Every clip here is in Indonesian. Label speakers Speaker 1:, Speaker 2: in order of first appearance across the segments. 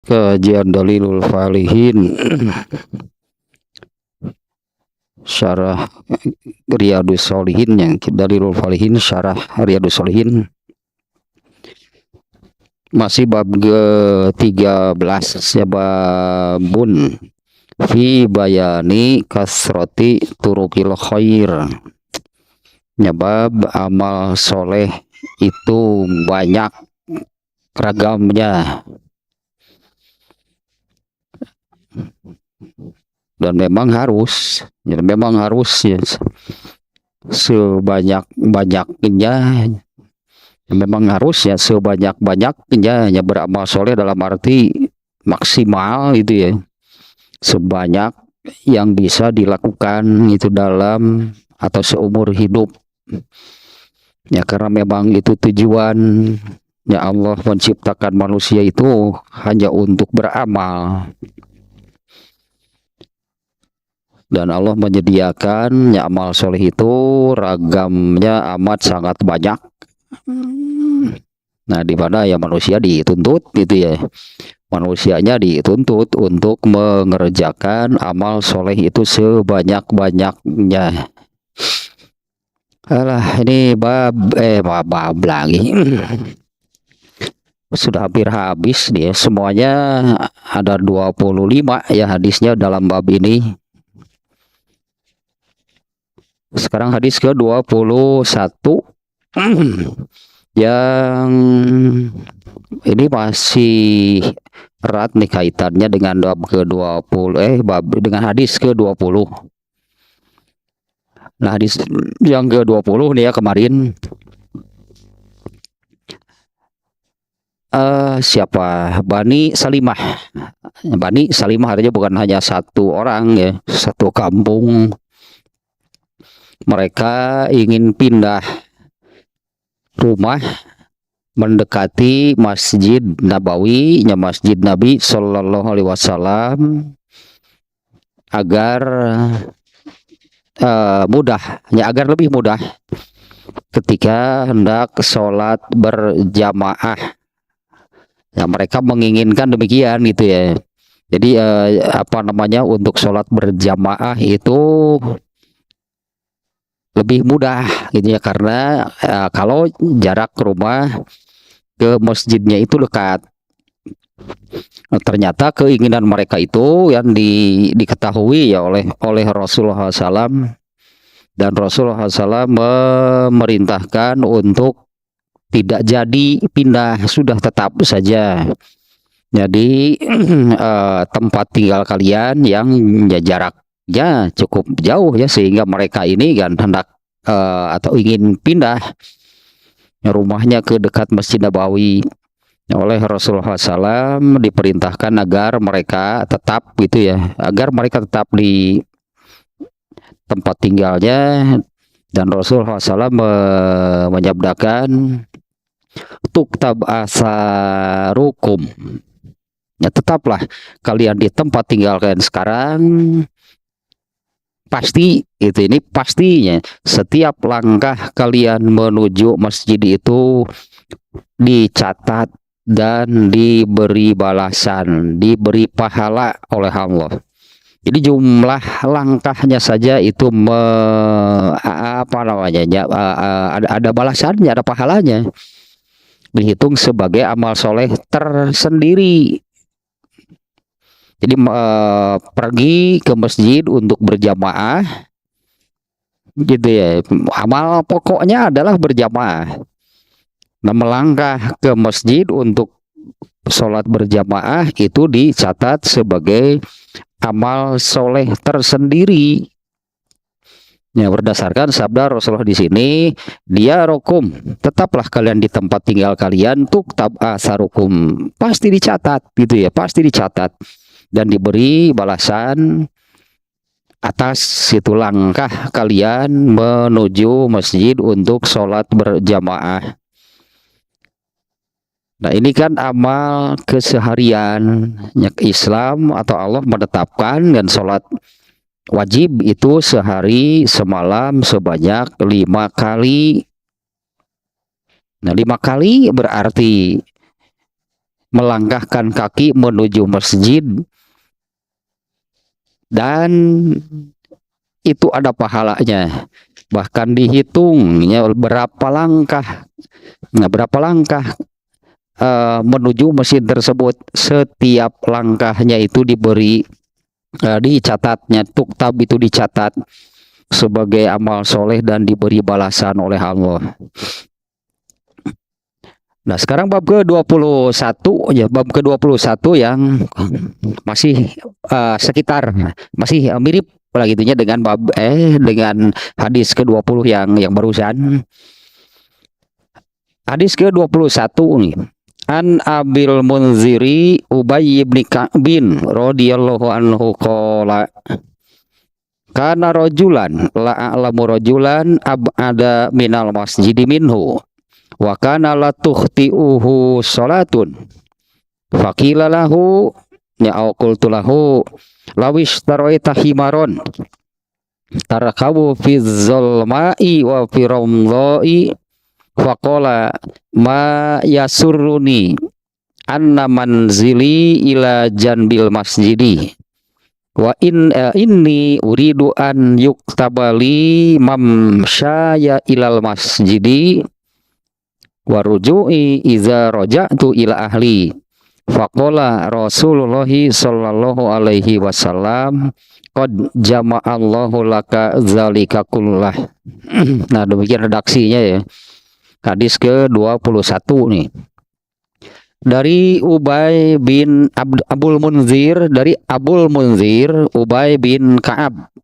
Speaker 1: Kajian Dalilul Falihin Syarah Riyadus Sholihin, yang Dalilul Falihin Syarah Riyadus Sholihin masih bab ke-13 ya, babun fi bayani kasroti turukil khair, ya, bab amal soleh itu banyak ragamnya dan memang harus ya, sebanyak-banyaknya, memang harus ya sebanyak-banyaknya ya beramal soleh, dalam arti maksimal itu ya, sebanyak yang bisa dilakukan itu dalam atau seumur hidup ya, karena memang itu tujuan ya, Allah menciptakan manusia itu hanya untuk beramal, dan Allah menyediakan ya amal soleh itu ragamnya amat sangat banyak. Nah, di mana ya manusia dituntut gitu ya, manusianya dituntut untuk mengerjakan amal soleh itu sebanyak-banyaknya. Alah, ini bab lagi. Sudah hampir habis dia, semuanya ada 25 ya hadisnya dalam bab ini. Sekarang hadis ke-21 yang ini masih erat nih kaitannya dengan bab ke-20 dengan hadis ke-20. Nah, hadis yang ke-20 nih ya, kemarin siapa? Bani Salimah. Bani Salimah artinya bukan hanya satu orang ya, satu kampung. Mereka ingin pindah rumah mendekati Masjid Nabawi, ya, Masjid Nabi Sallallahu Alaihi Wasallam, agar mudah, ya, agar lebih mudah ketika hendak sholat berjamaah. Ya, mereka menginginkan demikian gitu ya. Jadi untuk sholat berjamaah itu lebih mudah gitu ya, karena kalau jarak rumah ke masjidnya itu dekat. Ternyata keinginan mereka itu yang diketahui ya oleh Rasulullah SAW, dan Rasulullah SAW memerintahkan untuk tidak jadi pindah, sudah tetap saja. Jadi tempat tinggal kalian yang ya jaraknya cukup jauh ya, sehingga mereka ini kan hendak atau ingin pindah rumahnya ke dekat Masjid Nabawi. Oleh Rasulullah SAW diperintahkan agar mereka tetap gitu ya, agar mereka tetap di tempat tinggalnya, dan Rasulullah SAW menyabdakan tuktab asarukum, ya, tetaplah kalian di tempat tinggal kalian sekarang. Pasti itu, ini pastinya setiap langkah kalian menuju masjid itu dicatat dan diberi balasan, diberi pahala oleh Allah. Jadi jumlah langkahnya saja itu ada balasannya, ada pahalanya, dihitung sebagai amal soleh tersendiri. Jadi pergi ke masjid untuk berjamaah gitu ya, amal pokoknya adalah berjamaah. Nah, melangkah ke masjid untuk sholat berjamaah itu dicatat sebagai amal soleh tersendiri. Ya, berdasarkan sabda Rasulullah di sini, dia rokum, tetaplah kalian di tempat tinggal kalian, tuktab asarukum, pasti dicatat gitu ya, pasti dicatat dan diberi balasan atas situ langkah kalian menuju masjid untuk sholat berjamaah. Nah, ini kan amal keseharian Islam, atau Allah menetapkan dan sholat wajib itu sehari semalam sebanyak 5 kali. Nah, 5 kali berarti melangkahkan kaki menuju masjid, dan itu ada pahalanya, bahkan dihitungnya berapa langkah. Nah, berapa langkah menuju masjid tersebut, setiap langkahnya itu diberi dicatatnya, tuktab itu dicatat sebagai amal soleh dan diberi balasan oleh Allah. Nah, sekarang bab ke-21 ya, bab ke-21 yang masih sekitar masih mirip lah gitunya dengan bab dengan hadis ke-20 yang barusan. Hadis ke-21 nih. An Abil Munziri Ubay bin Ka'bin radhiyallahu anhu qala kana rajulan la a'lamu rajulan ab'ada minal masjidi minhu wa kana la tukhti'uhu salatun faqila lahu ya qultu lahu lawish taraita himaron tarakabu fi zulma'i wa fi ramdha'i faqala ma yasurruni anna manzili ila janbil masjidi wa inni uridu an yuktabali mamsyaya ilal masjidi wa ruju'i iza raja'tu ila ahli. Faqala Rasulullah sallallahu alaihi wasallam qad jama'allahu laka zalika kullah. Nah, demikian redaksinya ya. Hadis ke-21 nih. Dari Ubay bin Abul Munzir, dari Abul Munzir Ubay bin Ka'ab.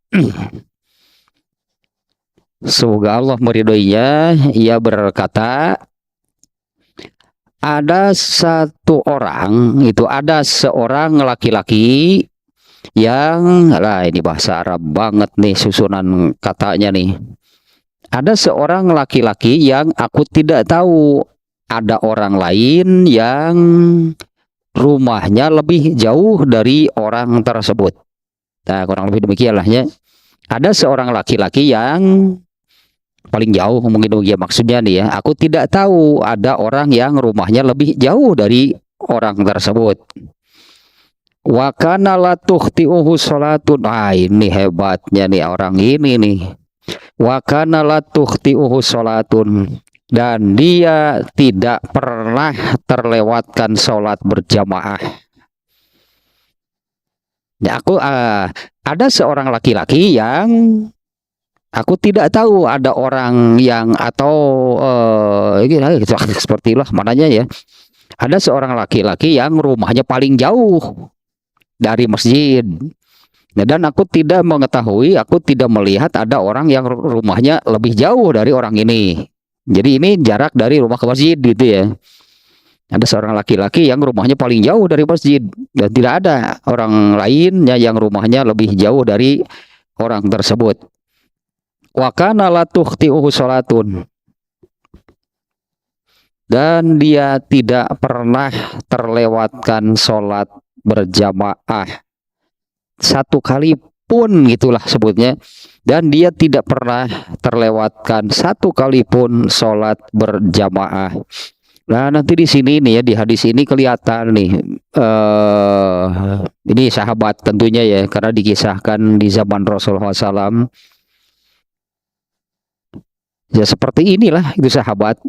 Speaker 1: Semoga Allah meridhoinya, ia berkata, ada satu orang, itu ada seorang laki-laki yang, lah ini bahasa Arab banget nih susunan katanya nih. Ada seorang laki-laki yang aku tidak tahu ada orang lain yang rumahnya lebih jauh dari orang tersebut. Nah, kurang lebih demikianlah ya. Ada seorang laki-laki yang paling jauh, mungkin demikian maksudnya nih ya. Aku tidak tahu ada orang yang rumahnya lebih jauh dari orang tersebut. Wa kana la tukhti'uhu salatun. Ah, ini hebatnya nih orang ini nih. Wa kana la tukhti'uhu salatun, dan dia tidak pernah terlewatkan sholat berjamaah. Ya, aku ada seorang laki-laki yang aku tidak tahu ada orang yang atau seperti itulah mananya ya. Ada seorang laki-laki yang rumahnya paling jauh dari masjid. Nah, dan aku tidak mengetahui, aku tidak melihat ada orang yang rumahnya lebih jauh dari orang ini. Jadi ini jarak dari rumah ke masjid gitu ya. Ada seorang laki-laki yang rumahnya paling jauh dari masjid, dan tidak ada orang lainnya yang rumahnya lebih jauh dari orang tersebut. Wa kana la tukhti'uhu salatun, dan dia tidak pernah terlewatkan sholat berjamaah satu kali pun, gitulah sebutnya. Dan dia tidak pernah terlewatkan satu kali pun sholat berjamaah. Nah, nanti di sini nih ya, di hadis ini kelihatan nih, ini sahabat tentunya ya, karena dikisahkan di zaman Rasulullah SAW. Ya seperti inilah itu sahabat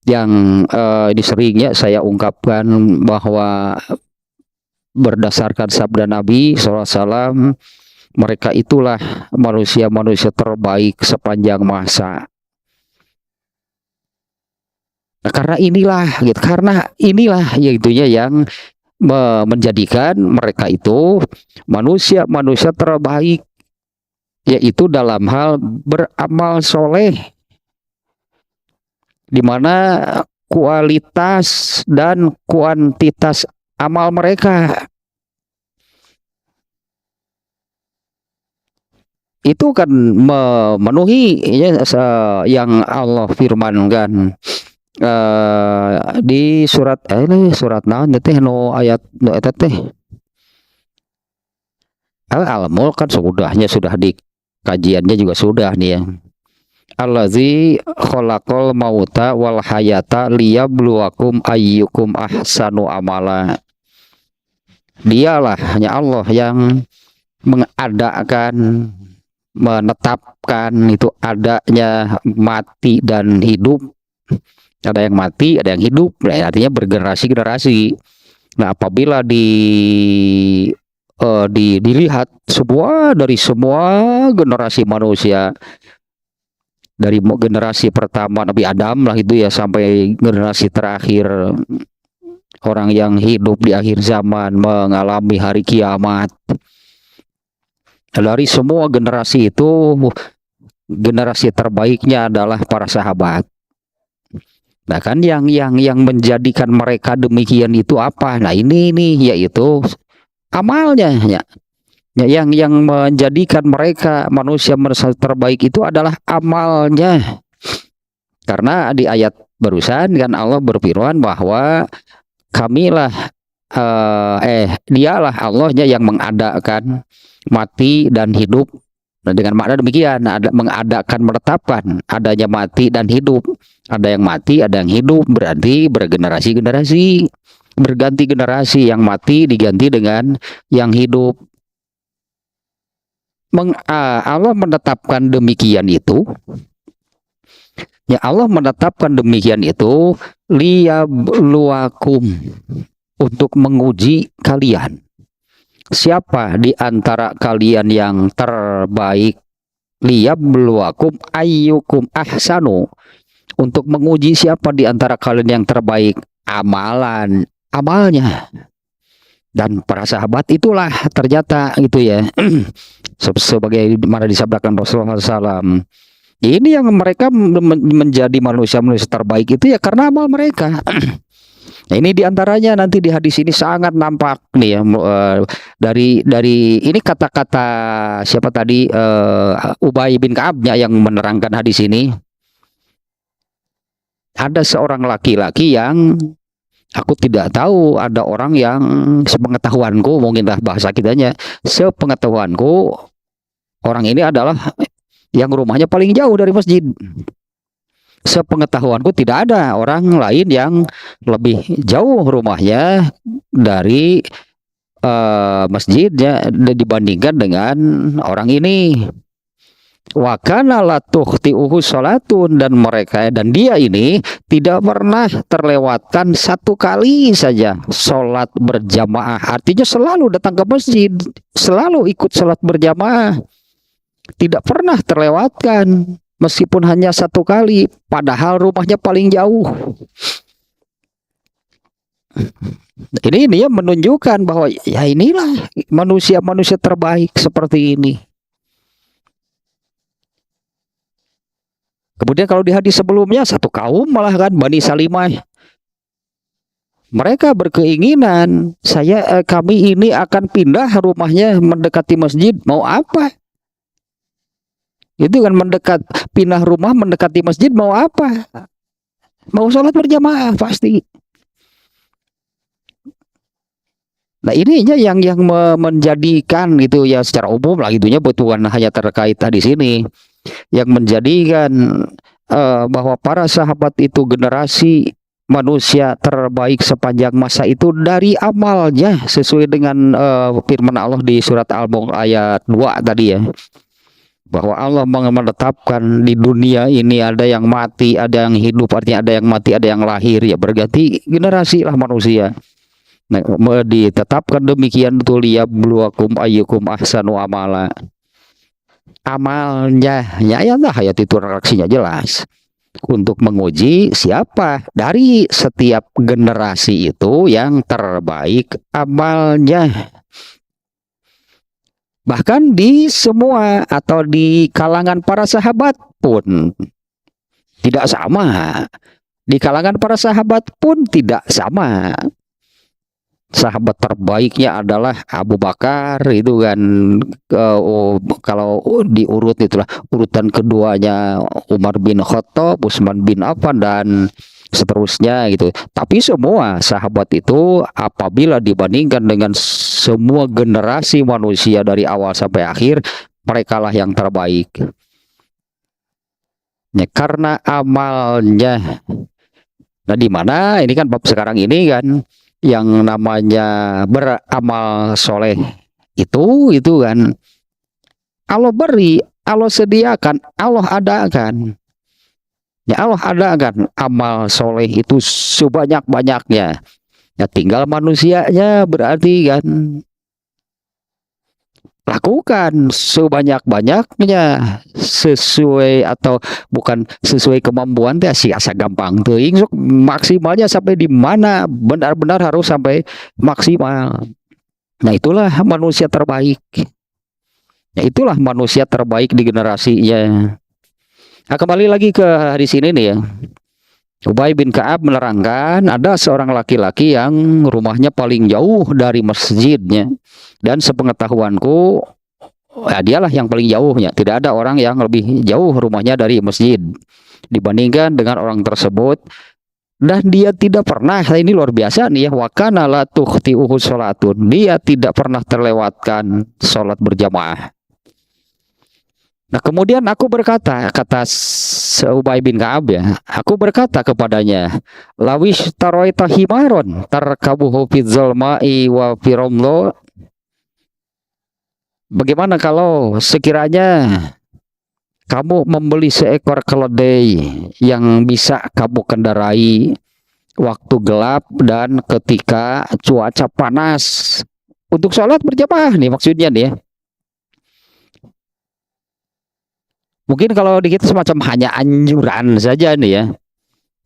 Speaker 1: yang ini seringnya saya ungkapkan bahwa berdasarkan sabda Nabi SAW, mereka itulah manusia-manusia terbaik sepanjang masa. Nah, karena inilah yaitunya yang menjadikan mereka itu manusia-manusia terbaik, yaitu dalam hal beramal soleh, di mana kualitas dan kuantitas amal mereka itu kan memenuhi ya, yang Allah firmankan di surat naon teh no ayat no eta teh Al-Mulk kan sudah di kajiannya juga sudah nih ya. Allazi khalaqal mauta wal hayata liyabluwakum ayyukum ahsanu amala. Dialah hanya Allah yang mengadakan, menetapkan itu adanya mati dan hidup. Ada yang mati, ada yang hidup. Nah, artinya bergenerasi-generasi. Nah, apabila dilihat dari semua generasi manusia, dari generasi pertama Nabi Adam lah itu ya sampai generasi terakhir orang yang hidup di akhir zaman mengalami hari kiamat. Dari semua generasi itu generasi terbaiknya adalah para sahabat. Nah kan yang menjadikan mereka demikian itu apa? Nah ini yaitu amalnya ya. Yang menjadikan mereka manusia terbaik itu adalah amalnya. Karena di ayat barusan kan Allah berfirman bahwa dialah Allahnya yang mengadakan mati dan hidup. Nah, dengan makna demikian, mengadakan, menetapkan adanya mati dan hidup. Ada yang mati, ada yang hidup, berarti bergenerasi-generasi. Berganti generasi, yang mati diganti dengan yang hidup. Allah menetapkan demikian itu. Ya Allah menetapkan demikian itu liyabluwakum, untuk menguji kalian. Siapa di antara kalian yang terbaik? Liyabluwakum ayyukum ahsanu, untuk menguji siapa di antara kalian yang terbaik amalnya. Dan para sahabat itulah ternyata itu ya sebagai mana disabdakan Rasulullah SAW. Ini yang mereka menjadi manusia-manusia terbaik itu ya karena amal mereka. Nah, ini diantaranya nanti di hadis ini sangat nampak nih ya, dari ini kata-kata siapa tadi, Ubay bin Ka'abnya yang menerangkan hadis ini. Ada seorang laki-laki yang aku tidak tahu, ada orang yang sepengetahuanku, mungkinlah bahasa kitanya, sepengetahuanku orang ini adalah yang rumahnya paling jauh dari masjid. Sepengetahuanku tidak ada orang lain yang lebih jauh rumahnya dari masjidnya dibandingkan dengan orang ini. Wa kana la tukhti'uhu salatun, dan dia ini tidak pernah terlewatkan satu kali saja sholat berjamaah. Artinya selalu datang ke masjid, selalu ikut sholat berjamaah, tidak pernah terlewatkan meskipun hanya satu kali, padahal rumahnya paling jauh. Ini ya menunjukkan bahwa ya inilah manusia-manusia terbaik seperti ini. Kemudian kalau di hadis sebelumnya satu kaum malah kan Bani Salimah, mereka berkeinginan kami ini akan pindah rumahnya mendekati masjid, mau apa? Itu kan pindah rumah mendekati masjid mau apa? Mau sholat berjamaah pasti. Nah ininya yang menjadikan gitu ya secara umum lah gitunya, bukan hanya terkait hadis ini, yang menjadikan bahwa para sahabat itu generasi manusia terbaik sepanjang masa itu dari amalnya, sesuai dengan firman Allah di surat Al-Mulk ayat 2 tadi ya, bahwa Allah menetapkan di dunia ini ada yang mati, ada yang hidup, artinya ada yang mati, ada yang lahir, ya berganti generasi lah manusia. Nah, ditetapkan demikian tuh liyabluwakum ayyukum ahsanu amala. Amalnya ya ayat itu reaksinya jelas untuk menguji siapa dari setiap generasi itu yang terbaik amalnya. Bahkan di semua atau di kalangan para sahabat pun tidak sama. Di kalangan para sahabat pun tidak sama. Sahabat terbaiknya adalah Abu Bakar itu kan, kalau diurut itulah urutan keduanya Umar bin Khattab, Utsman bin Affan dan seterusnya gitu. Tapi semua sahabat itu apabila dibandingkan dengan semua generasi manusia dari awal sampai akhir, merekalah yang terbaik. Ya, karena amalnya. Nah, di mana ini kan bab sekarang ini kan yang namanya beramal soleh itu kan Allah beri, Allah sediakan, Allah adakan. Ya Allah adakan amal soleh itu sebanyak-banyaknya. Ya tinggal manusianya berarti kan lakukan sebanyak-banyaknya sesuai atau bukan sesuai kemampuan teh sih asa gampang teuing sok maksimalnya sampai di mana benar-benar harus sampai maksimal. Nah itulah manusia terbaik. Ya itulah manusia terbaik di generasinya. Nah, kembali lagi ke hadis ini nih ya. Ubay bin Ka'ab menerangkan ada seorang laki-laki yang rumahnya paling jauh dari masjidnya. Dan sepengetahuanku, ya dialah yang paling jauhnya. Tidak ada orang yang lebih jauh rumahnya dari masjid dibandingkan dengan orang tersebut. Dan dia tidak pernah, ini luar biasa nih ya, wakana la tukhti'uhu sholatun. Dia tidak pernah terlewatkan sholat berjamaah. Nah kemudian aku berkata, kata Ubay bin Ka'ab ya, aku berkata kepadanya, lawish taroita himaron tarkabuhu fidzal ma'i wa firomlo. Bagaimana kalau sekiranya kamu membeli seekor keledai yang bisa kamu kendarai waktu gelap dan ketika cuaca panas untuk sholat berjamaah nih maksudnya nih ya. Mungkin kalau di kita semacam hanya anjuran saja nih ya.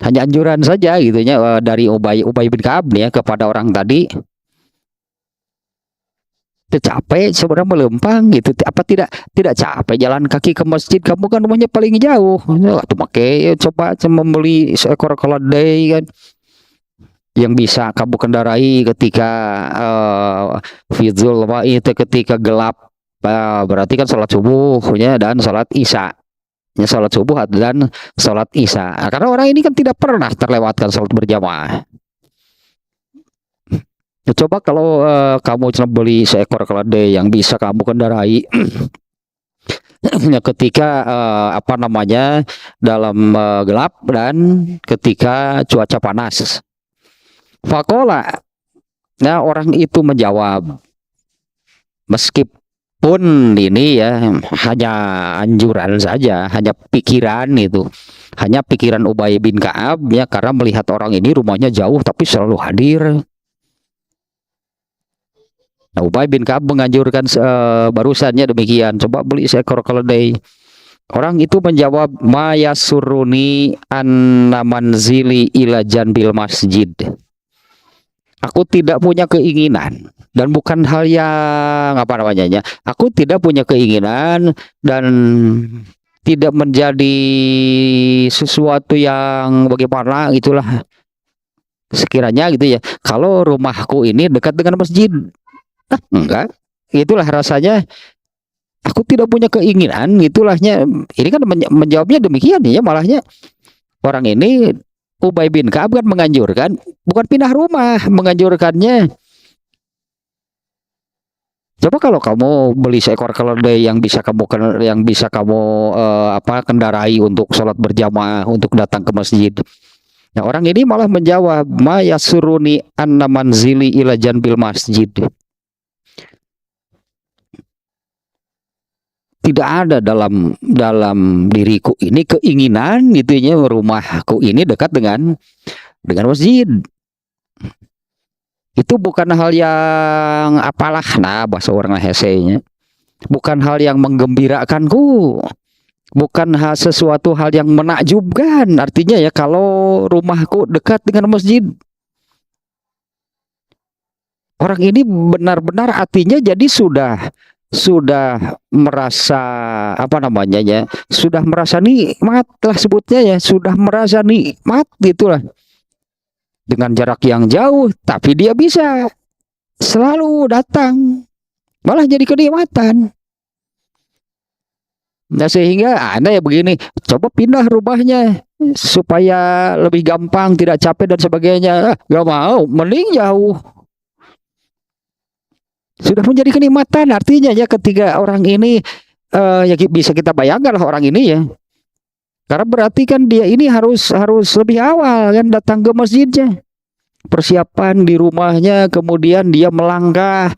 Speaker 1: Hanya anjuran saja gitu ya dari Ubay bin Ka'ab nih ya kepada orang tadi. Capek sebenarnya melempang gitu. Apa tidak capek jalan kaki ke masjid, kamu kan rumahnya paling jauh. Tuh pakai coba membeli seekor keledai kan yang bisa kamu kendarai ketika fidzul itu ketika gelap. Berarti kan sholat subuhnya dan sholat isya ya, sholat subuh dan sholat isya. Nah, karena orang ini kan tidak pernah terlewatkan sholat berjamaah. Ya, coba kalau kamu beli seekor keledai yang bisa kamu kendarai ya, ketika apa namanya dalam gelap dan ketika cuaca panas. Fakola, nah orang itu menjawab, meskipun ini ya hanya anjuran saja, hanya pikiran itu, hanya pikiran Ubay bin Ka'ab ya, karena melihat orang ini rumahnya jauh tapi selalu hadir. Nah, Ubay bin Ka'ab menganjurkan barusannya demikian, coba beli seekor keledai. Orang itu menjawab, maya suruni anna manzili ila janbil masjid. Aku tidak punya keinginan dan bukan hal yang apa namanya, aku tidak punya keinginan dan tidak menjadi sesuatu yang bagaimana itulah sekiranya gitu ya, kalau rumahku ini dekat dengan masjid. Enggak, itulah rasanya aku tidak punya keinginan, itulahnya ini kan menjawabnya demikian ya, malahnya orang ini Ubay bin Ka'ab kan menganjurkan bukan pindah rumah, menganjurkannya coba kalau kamu beli seekor keledai yang bisa kamu apa kendarai untuk sholat berjamaah, untuk datang ke masjid. Nah, orang ini malah menjawab, ma yasuruni anna manzili ila janbil masjid. Tidak ada dalam diriku ini keinginan itunya rumahku ini dekat dengan masjid. Itu bukan hal yang apalah, nah bahasa orang hesenya, bukan hal yang menggembirakanku, bukan sesuatu hal yang menakjubkan. Artinya ya kalau rumahku dekat dengan masjid, orang ini benar-benar artinya jadi sudah merasa apa namanya ya, sudah merasa nikmat lah sebutnya ya, sudah merasa nikmat gitulah. Dengan jarak yang jauh tapi dia bisa selalu datang, malah jadi kenikmatan. Nah sehingga Anda ya begini, coba pindah rumahnya supaya lebih gampang, tidak capek dan sebagainya. Gak mau, mending jauh. Sudah menjadi kenikmatan, artinya ya ketika orang ini ya bisa kita bayangkan lah orang ini ya, Karena berarti kan dia ini harus harus lebih awal kan datang ke masjidnya. Persiapan di rumahnya, kemudian dia melangkah.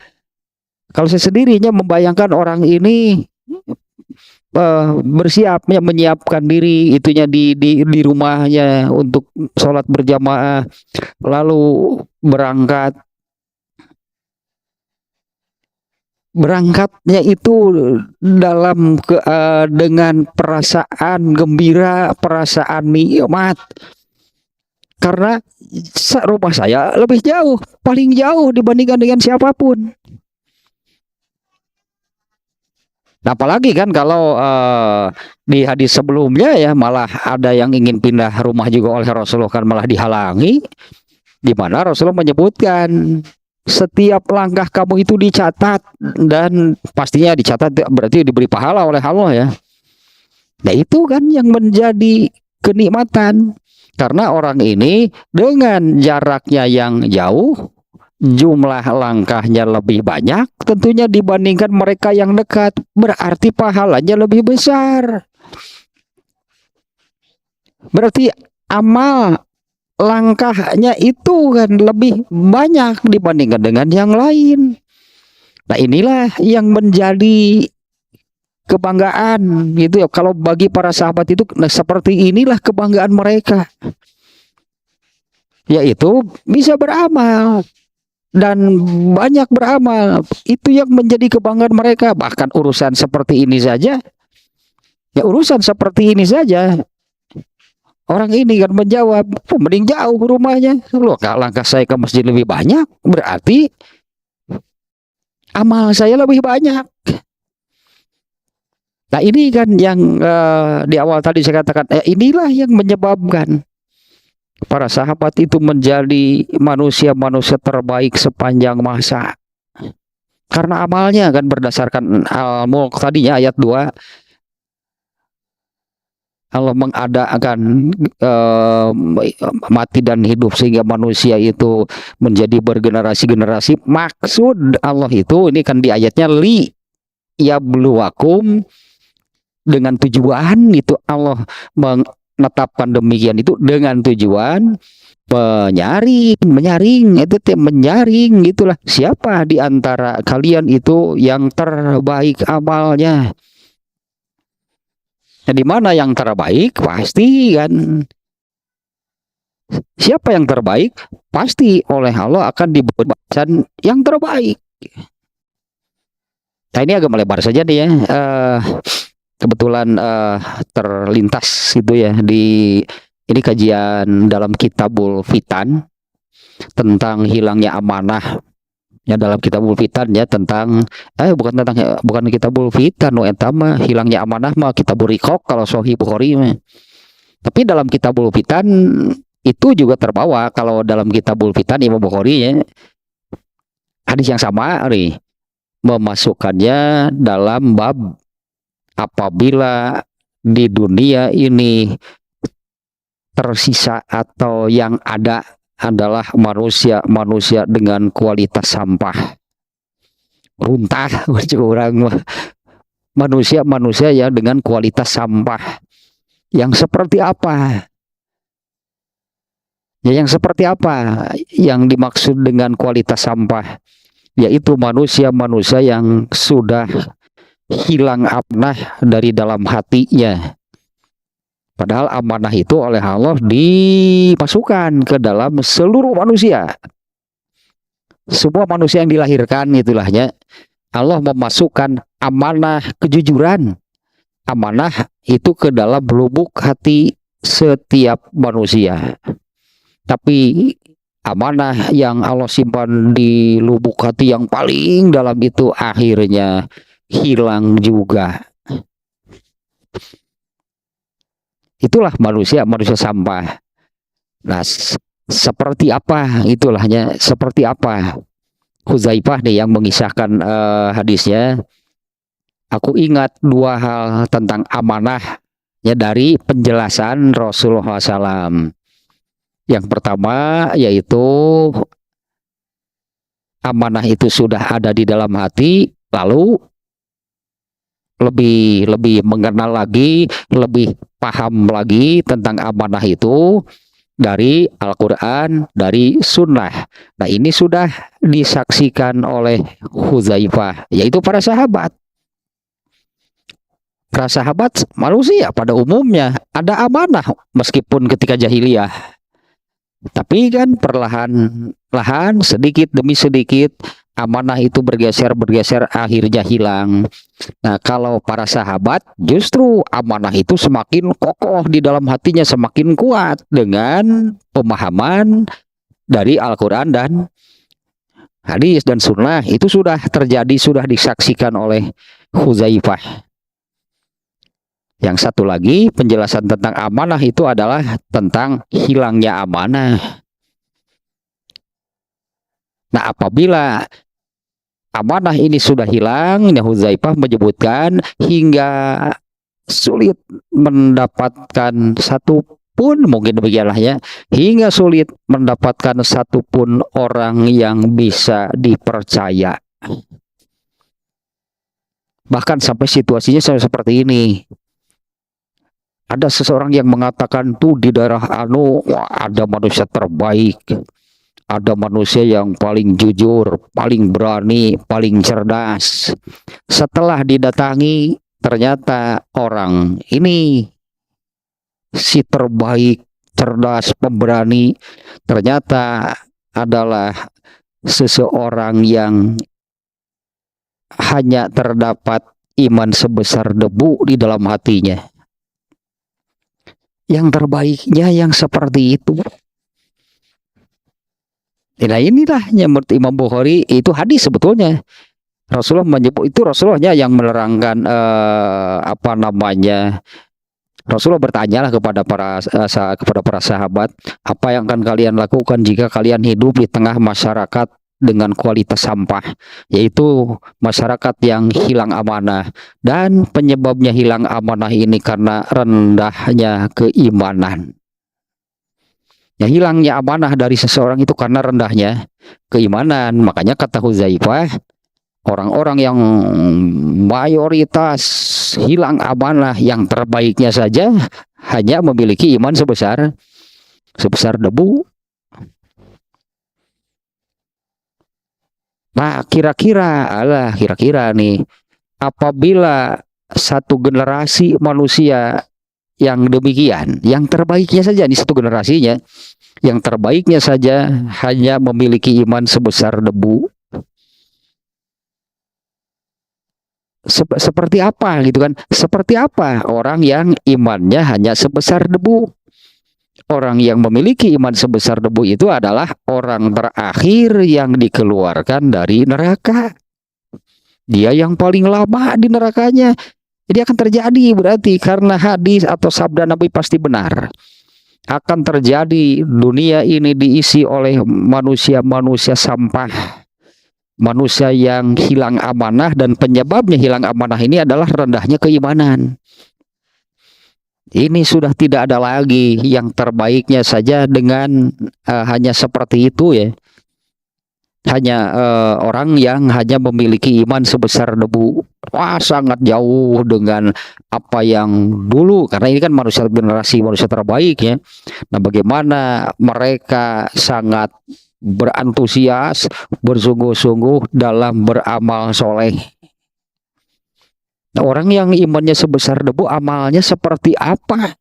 Speaker 1: Kalau saya sendirinya membayangkan orang ini bersiapnya menyiapkan diri itunya di rumahnya untuk sholat berjamaah, lalu berangkatnya itu dengan perasaan gembira, perasaan nikmat, karena rumah saya lebih jauh, paling jauh dibandingkan dengan siapapun. Nah, apalagi kan kalau di hadis sebelumnya ya malah ada yang ingin pindah rumah juga oleh Rasulullah kan malah dihalangi, di mana Rasulullah menyebutkan setiap langkah kamu itu dicatat, dan pastinya dicatat berarti diberi pahala oleh Allah ya. Nah, itu kan yang menjadi kenikmatan, karena orang ini dengan jaraknya yang jauh, jumlah langkahnya lebih banyak tentunya dibandingkan mereka yang dekat, berarti pahalanya lebih besar. Berarti amal langkahnya itu kan lebih banyak dibandingkan dengan yang lain. Nah, inilah yang menjadi kebanggaan gitu ya. Kalau bagi para sahabat itu, nah, seperti inilah kebanggaan mereka, yaitu bisa beramal dan banyak beramal. Itu yang menjadi kebanggaan mereka. Bahkan urusan seperti ini saja, ya urusan seperti ini saja, orang ini kan menjawab, mending jauh rumahnya. Loh, langkah saya ke masjid lebih banyak, berarti amal saya lebih banyak. Nah, ini kan yang di awal tadi saya katakan, inilah yang menyebabkan para sahabat itu menjadi manusia-manusia terbaik sepanjang masa. Karena amalnya kan berdasarkan Al-Mulk tadinya ayat 2, Allah mengadakan mati dan hidup sehingga manusia itu menjadi bergenerasi-generasi. Maksud Allah itu ini kan di ayatnya li yabluwakum, dengan tujuan itu Allah menetapkan demikian itu dengan tujuan menyaring itu menyaring gitulah, siapa di antara kalian itu yang terbaik amalnya. Nah, di mana yang terbaik pasti kan, siapa yang terbaik pasti oleh Allah akan diberi balasan yang terbaik. Nah, ini agak melebar saja nih ya, kebetulan terlintas gitu ya di ini kajian dalam Kitabul Fitan tentang hilangnya amanah ya, dalam Kitabul Fitan ya, tentang bukan Kitabul Fitan no etama hilangnya amanah mah Kitabul Riqaq kalau Sahih Bukhari mah. Tapi dalam Kitabul Fitan itu juga terbawa, kalau dalam Kitabul Fitan Imam Bukhari ya, hadis yang sama nih memasukkannya dalam bab apabila di dunia ini tersisa atau yang ada adalah manusia dengan kualitas sampah runtah, orang manusia ya dengan kualitas sampah yang seperti apa ya, yang seperti apa yang dimaksud dengan kualitas sampah, yaitu manusia yang sudah hilang amanah dari dalam hatinya. Padahal amanah itu oleh Allah dimasukkan ke dalam seluruh manusia. Semua manusia yang dilahirkan itulahnya Allah memasukkan amanah kejujuran. Amanah itu ke dalam lubuk hati setiap manusia. Tapi amanah yang Allah simpan di lubuk hati yang paling dalam itu akhirnya hilang juga. Itulah manusia sampah. Nah, seperti apa itulahnya, seperti apa Huzaifah nih yang mengisahkan hadisnya. Aku ingat dua hal tentang amanah ya dari penjelasan Rasulullah SAW. Yang pertama yaitu amanah itu sudah ada di dalam hati, lalu lebih mengenal lagi, lebih paham lagi tentang amanah itu dari Al-Quran, dari Sunnah. Nah, ini sudah disaksikan oleh Hudzaifah, yaitu para sahabat. Para sahabat manusia pada umumnya ada amanah meskipun ketika jahiliyah. Tapi kan perlahan-lahan, sedikit demi sedikit, amanah itu bergeser, akhirnya hilang. Nah, kalau para sahabat, justru amanah itu semakin kokoh di dalam hatinya, semakin kuat dengan pemahaman dari Al-Quran dan hadis dan sunnah. Itu sudah terjadi, sudah disaksikan oleh Hudzaifah. Yang satu lagi, penjelasan tentang amanah itu adalah tentang hilangnya amanah. Nah, apabila amanah ini sudah hilang, Hudzaifah menyebutkan hingga sulit mendapatkan satu pun, mungkin demikianlah ya, hingga sulit mendapatkan satupun orang yang bisa dipercaya. Bahkan sampai situasinya seperti ini. Ada seseorang yang mengatakan tuh di daerah wah, ada manusia terbaik, ada manusia yang paling jujur, paling berani, paling cerdas. Setelah didatangi, ternyata orang ini si terbaik, cerdas, pemberani, ternyata adalah seseorang yang hanya terdapat iman sebesar debu di dalam hatinya. Yang terbaiknya yang seperti itu. Nah, inilah yang menurut Imam Bukhari itu hadis sebetulnya. Rasulullah menyebut itu, Rasulullahnya yang menerangkan Rasulullah bertanyalah kepada para sahabat, apa yang akan kalian lakukan jika kalian hidup di tengah masyarakat dengan kualitas sampah, yaitu masyarakat yang hilang amanah, dan penyebabnya hilang amanah ini karena rendahnya keimanan. Ya, hilangnya amanah dari seseorang itu karena rendahnya keimanan. Makanya kata Hudzaifah, orang-orang yang mayoritas hilang amanah, yang terbaiknya saja hanya memiliki iman sebesar debu. Nah, kira-kira nih, apabila satu generasi manusia yang demikian, yang terbaiknya saja nih, satu generasinya, yang terbaiknya saja hanya memiliki iman sebesar debu, seperti apa gitu kan? Seperti apa orang yang imannya hanya sebesar debu? Orang yang memiliki iman sebesar debu itu adalah orang terakhir yang dikeluarkan dari neraka. Dia yang paling lama di nerakanya. Jadi akan terjadi berarti, karena hadis atau sabda Nabi pasti benar. Akan terjadi dunia ini diisi oleh manusia-manusia sampah. Manusia yang hilang amanah, dan penyebabnya hilang amanah ini adalah rendahnya keimanan. Ini sudah tidak ada lagi yang terbaiknya saja dengan hanya seperti itu ya. Hanya orang yang hanya memiliki iman sebesar debu. Wah, sangat jauh dengan apa yang dulu, karena ini kan generasi manusia terbaik ya. Nah, bagaimana mereka sangat berantusias, bersungguh-sungguh dalam beramal soleh. Nah, orang yang imannya sebesar debu, amalnya seperti apa?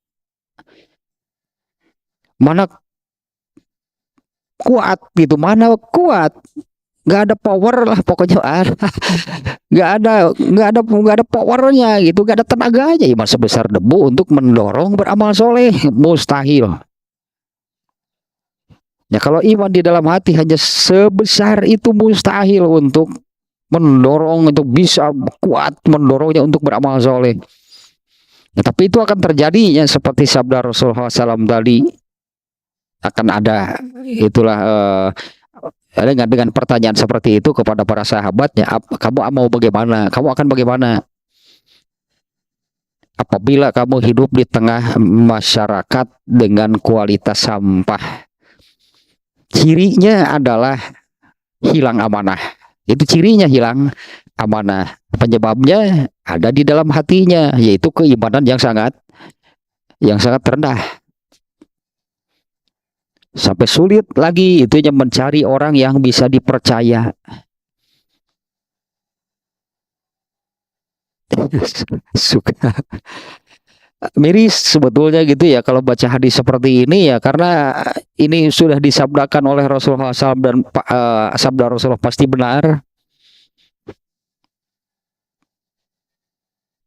Speaker 1: Mana kuat gitu, mana kuat? Nggak ada power lah pokoknya. nggak ada powernya gitu, nggak ada tenaganya. Iman sebesar debu untuk mendorong beramal soleh, mustahil. Ya, kalau iman di dalam hati hanya sebesar itu, mustahil untuk mendorong, untuk bisa kuat mendorongnya untuk beramal soleh. Ya, tapi itu akan terjadi ya, seperti sabda Rasulullah SAW tadi, akan ada itulah dengan pertanyaan seperti itu kepada para sahabatnya, kamu mau bagaimana? Kamu akan bagaimana apabila kamu hidup di tengah masyarakat dengan kualitas sampah? Cirinya adalah hilang amanah. Itu cirinya, hilang amanah. Penyebabnya ada di dalam hatinya, yaitu keimanan yang sangat yang sangat rendah. Sampai sulit lagi itunya mencari orang yang bisa dipercaya. Suka miris sebetulnya gitu ya kalau baca hadis seperti ini ya, karena ini sudah disabdakan oleh Rasulullah SAW dan sabda Rasulullah pasti benar.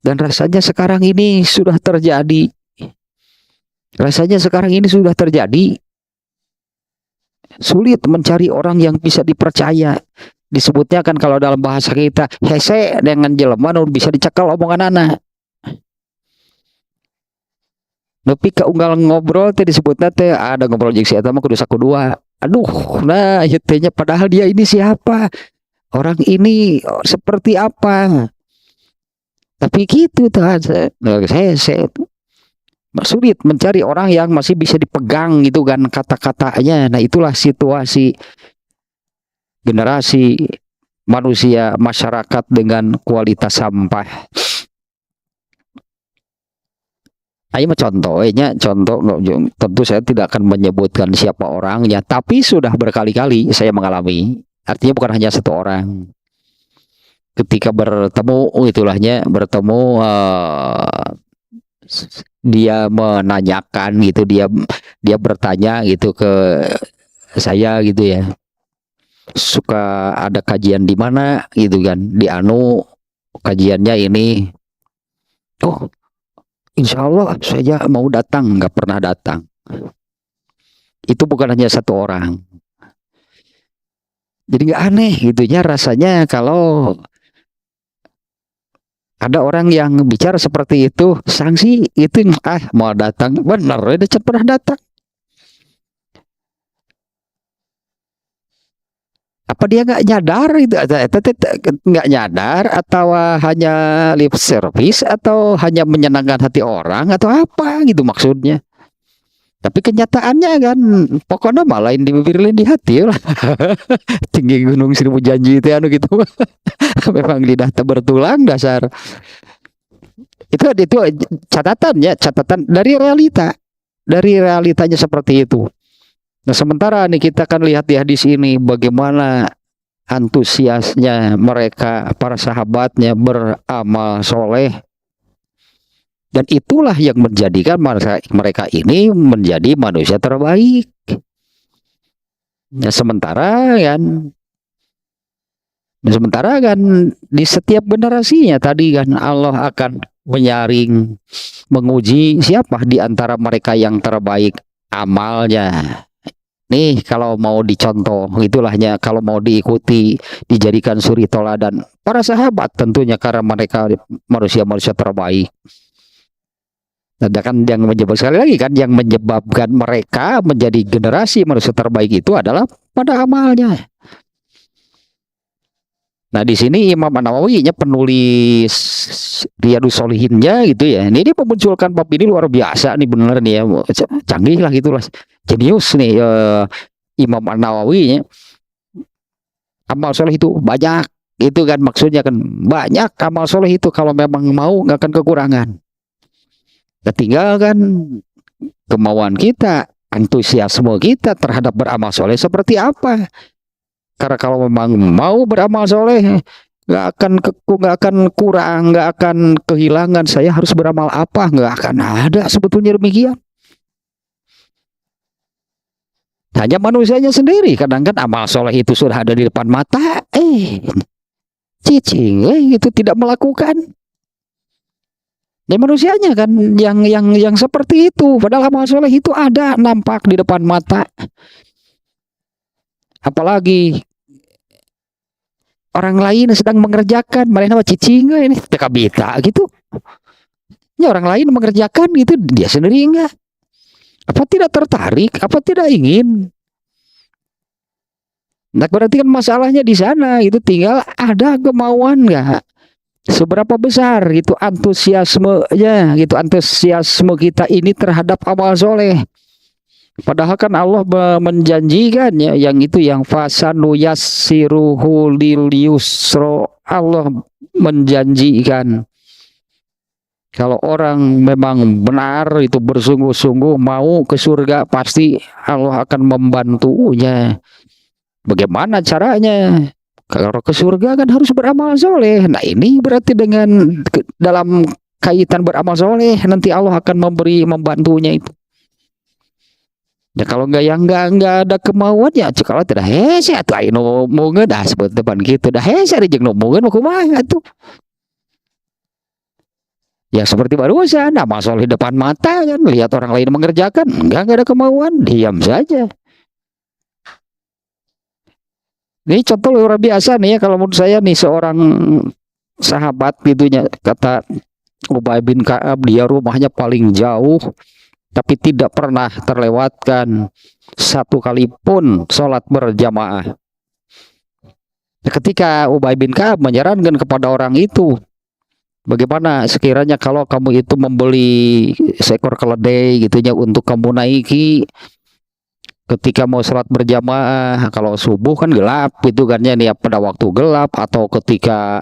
Speaker 1: Dan rasanya sekarang ini sudah terjadi. Rasanya sekarang ini sudah terjadi. Sulit mencari orang yang bisa dipercaya. Disebutnya kan kalau dalam bahasa kita, hese dengan jelema nu bisa dicekal omongan anak. Tapi keunggal ngobrol teh disebutnya teh ada ngobrol jeung si eta mah kudu sakudua. Aduh, nah ieu padahal dia ini siapa? Orang ini seperti apa? Tapi gitu tuh saya sulit mencari orang yang masih bisa dipegang gitu kan kata-katanya. Nah itulah situasi generasi manusia masyarakat dengan kualitas sampah. Ayo contohnya, contoh tentu saya tidak akan menyebutkan siapa orangnya, tapi sudah berkali-kali saya mengalami. Artinya bukan hanya satu orang. Ketika bertemu itulahnya bertemu dia menanyakan gitu, dia bertanya gitu ke saya gitu ya, suka ada kajian di mana gitu kan, di anu kajiannya ini, oh insya Allah saya mau datang, nggak pernah datang. Itu bukan hanya satu orang. Jadi nggak aneh gitunya rasanya kalau ada orang yang bicara seperti itu, sanksi itu mau datang, benar udah pernah datang. Apa dia nggak nyadar itu, nggak nyadar atau hanya lip service atau hanya menyenangkan hati orang atau apa gitu maksudnya. Tapi kenyataannya kan pokoknya malah lain di bibir lain di hati lah. Tinggi gunung seribu janji itu anu gitu. Memang lidah tak bertulang dasar. Itu catatan ya, catatan dari realita. Dari realitanya seperti itu. Nah sementara nih kita kan lihat di hadis ini bagaimana antusiasnya mereka, para sahabatnya beramal soleh. Dan itulah yang menjadikan mereka ini menjadi manusia terbaik. Nah sementara kan di setiap generasinya tadi kan Allah akan menyaring, menguji siapa di antara mereka yang terbaik amalnya. Nih kalau mau dicontoh itulahnya, kalau mau diikuti, dijadikan suri toladan para sahabat tentunya karena mereka manusia-manusia terbaik. Nah, kan yang menyebabkan sekali lagi kan yang menyebabkan mereka menjadi generasi manusia terbaik itu adalah pada amalnya. Nah di sini Imam An-Nawawi-nya penulis Riyadhus Shalihin-nya gitu ya. Ini dia memunculkan bab ini luar biasa nih bener nih ya. Canggih lah gitulah. Jenius nih Imam An-Nawawi-nya. Amal soleh itu banyak. Itu kan maksudnya kan banyak amal soleh itu kalau memang mau nggak akan kekurangan. Nah, tinggal kan kemauan kita, antusiasme kita terhadap beramal soleh seperti apa. Karena kalau memang mau beramal soleh, nggak akan kurang, nggak akan kehilangan. Saya harus beramal apa? Nggak akan ada sebetulnya demikian. Hanya manusianya sendiri. Kadang kan amal soleh itu sudah ada di depan mata, cicing, itu tidak melakukan. Dan manusianya kan yang seperti itu. Padahal amal soleh itu ada nampak di depan mata. Apalagi orang lain sedang mengerjakan, mereka cicing ini tekabita gitu. Ya orang lain mengerjakan gitu, dia sendiri enggak. Apa tidak tertarik? Apa tidak ingin? Nah berarti kan masalahnya di sana itu tinggal ada kemauan enggak? Seberapa besar gitu antusiasmenya, gitu antusiasme kita ini terhadap amal soleh. Padahal kan Allah menjanjikan ya yang itu yang fasanu yassiruhu lil yusra. Allah menjanjikan Kalau orang memang benar itu bersungguh-sungguh mau ke surga, pasti Allah akan membantunya. Bagaimana caranya? Kalau ke surga kan harus beramal soleh. Nah ini berarti dengan dalam kaitan beramal soleh, nanti Allah akan membantunya itu. Ya kalau nggak ada kemauan ya kalau tidak hese atau ayo mau ngedah sebut depan gitu dah hese jeung ngomongin aku mah atuh. Ya seperti barusan, amal soleh depan mata kan, lihat orang lain mengerjakan, nggak ada kemauan, diam saja. Ini contoh luar biasa nih ya, kalau menurut saya nih seorang sahabat gitunya, kata Ubay bin Ka'ab, dia rumahnya paling jauh, tapi tidak pernah terlewatkan satu kali pun sholat berjamaah. Ketika Ubay bin Ka'ab menyarankan kepada orang itu, bagaimana sekiranya kalau kamu itu membeli seekor keledai gitunya untuk kamu naiki ketika mau sholat berjamaah, kalau subuh kan gelap gitu kan ya, nih pada waktu gelap, atau ketika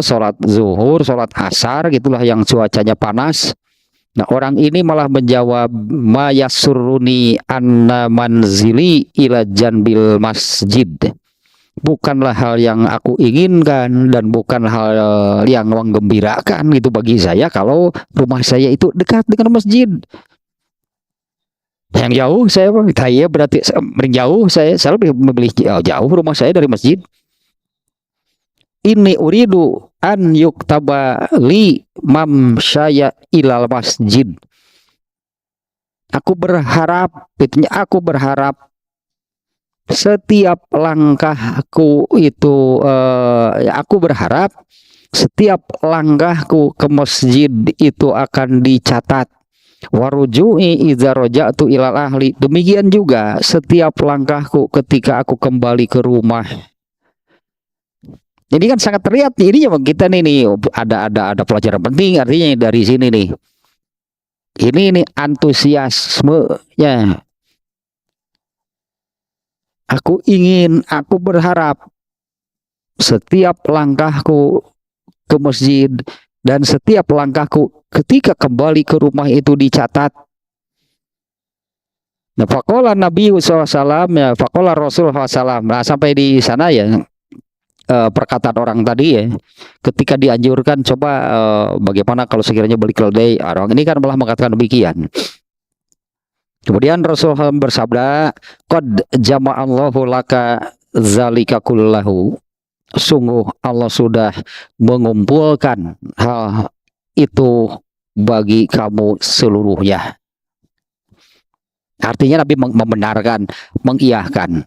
Speaker 1: sholat zuhur, sholat asar gitulah yang cuacanya panas. Nah orang ini malah menjawab, ma yasurruni anna manzili ila janbil masjid. Bukanlah hal yang aku inginkan dan bukan hal yang menggembirakan gitu bagi saya kalau rumah saya itu dekat dengan masjid. Yang jauh saya berarti mending jauh, saya lebih memilih jauh rumah saya dari masjid. Ini uridu an yuktaba li mamsyaya ilal masjid. Aku berharap setiap langkahku itu aku berharap setiap langkahku ke masjid itu akan dicatat. Waruju'i idza raja'tu ilal ahli. Demikian juga setiap langkahku ketika aku kembali ke rumah. Jadi kan sangat terlihat nih, ini kita nih ada pelajaran penting artinya dari sini nih. Ini antusiasmenya. Aku berharap setiap langkahku ke masjid dan setiap langkahku ketika kembali ke rumah itu dicatat. Nah, faqala Nabi SAW, ya, faqala Rasulullah SAW. Nah, sampai di sana ya perkataan orang tadi ya, ketika dianjurkan coba bagaimana kalau sekiranya beli keledai, orang ini kan malah mengatakan demikian. Kemudian Rasulullah bersabda, qad jama'allahu laka zalika kullahu. Sungguh Allah sudah mengumpulkan hal itu bagi kamu seluruhnya. Artinya Nabi membenarkan, mengiyahkan.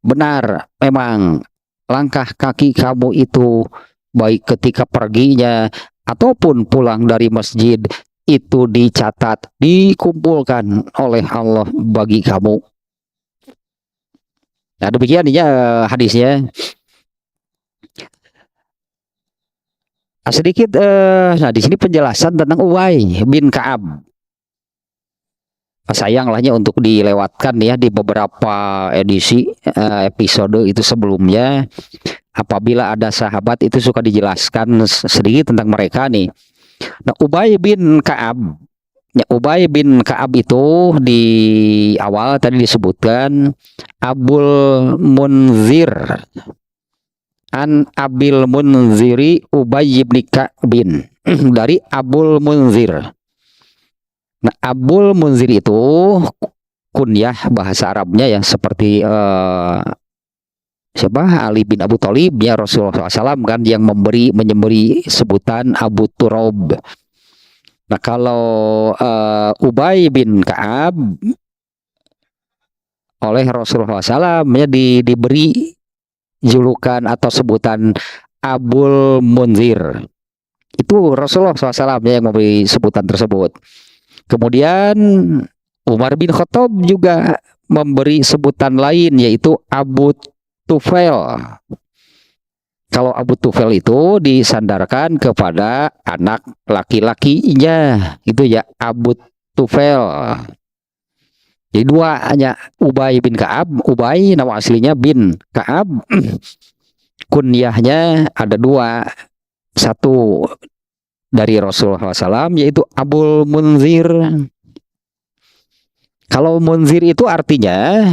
Speaker 1: Benar, memang langkah kaki kamu itu baik ketika perginya ataupun pulang dari masjid itu dicatat, dikumpulkan oleh Allah bagi kamu. Nah demikian ya hadisnya. Sedikit nah di sini penjelasan tentang Ubay bin Ka'ab. Sayanglah untuk dilewatkan ya di beberapa edisi episode itu sebelumnya. Apabila ada sahabat itu suka dijelaskan sedikit tentang mereka nih. Nah, Ubay bin Ka'ab. Ya, Ubay bin Ka'ab itu di awal tadi disebutkan Abul Munzir. An Abil Munziri Ubay bin Ka'bin. Dari Abul Munzir. Nah, Abul Munzir itu kunyah bahasa Arabnya ya, seperti siapa, Ali bin Abu Thalib ya, Rasulullah SAW kan yang menyemberi sebutan Abu Turab. Nah kalau Ubay bin Ka'ab oleh Rasulullah SAW ya diberi julukan atau sebutan Abul Munzir. Itu Rasulullah SAW ya yang memberi sebutan tersebut. Kemudian Umar bin Khattab juga memberi sebutan lain yaitu Abu Tufail. Kalau Abu Tufail itu disandarkan kepada anak laki-lakinya, itu ya Abu Tufail. Jadi dua hanya Ubay bin Ka'ab, Ubay nama aslinya bin Ka'ab. Kunyahnya ada dua. Satu dari Rasulullah SAW, yaitu Abul Munzir. Kalau Munzir itu artinya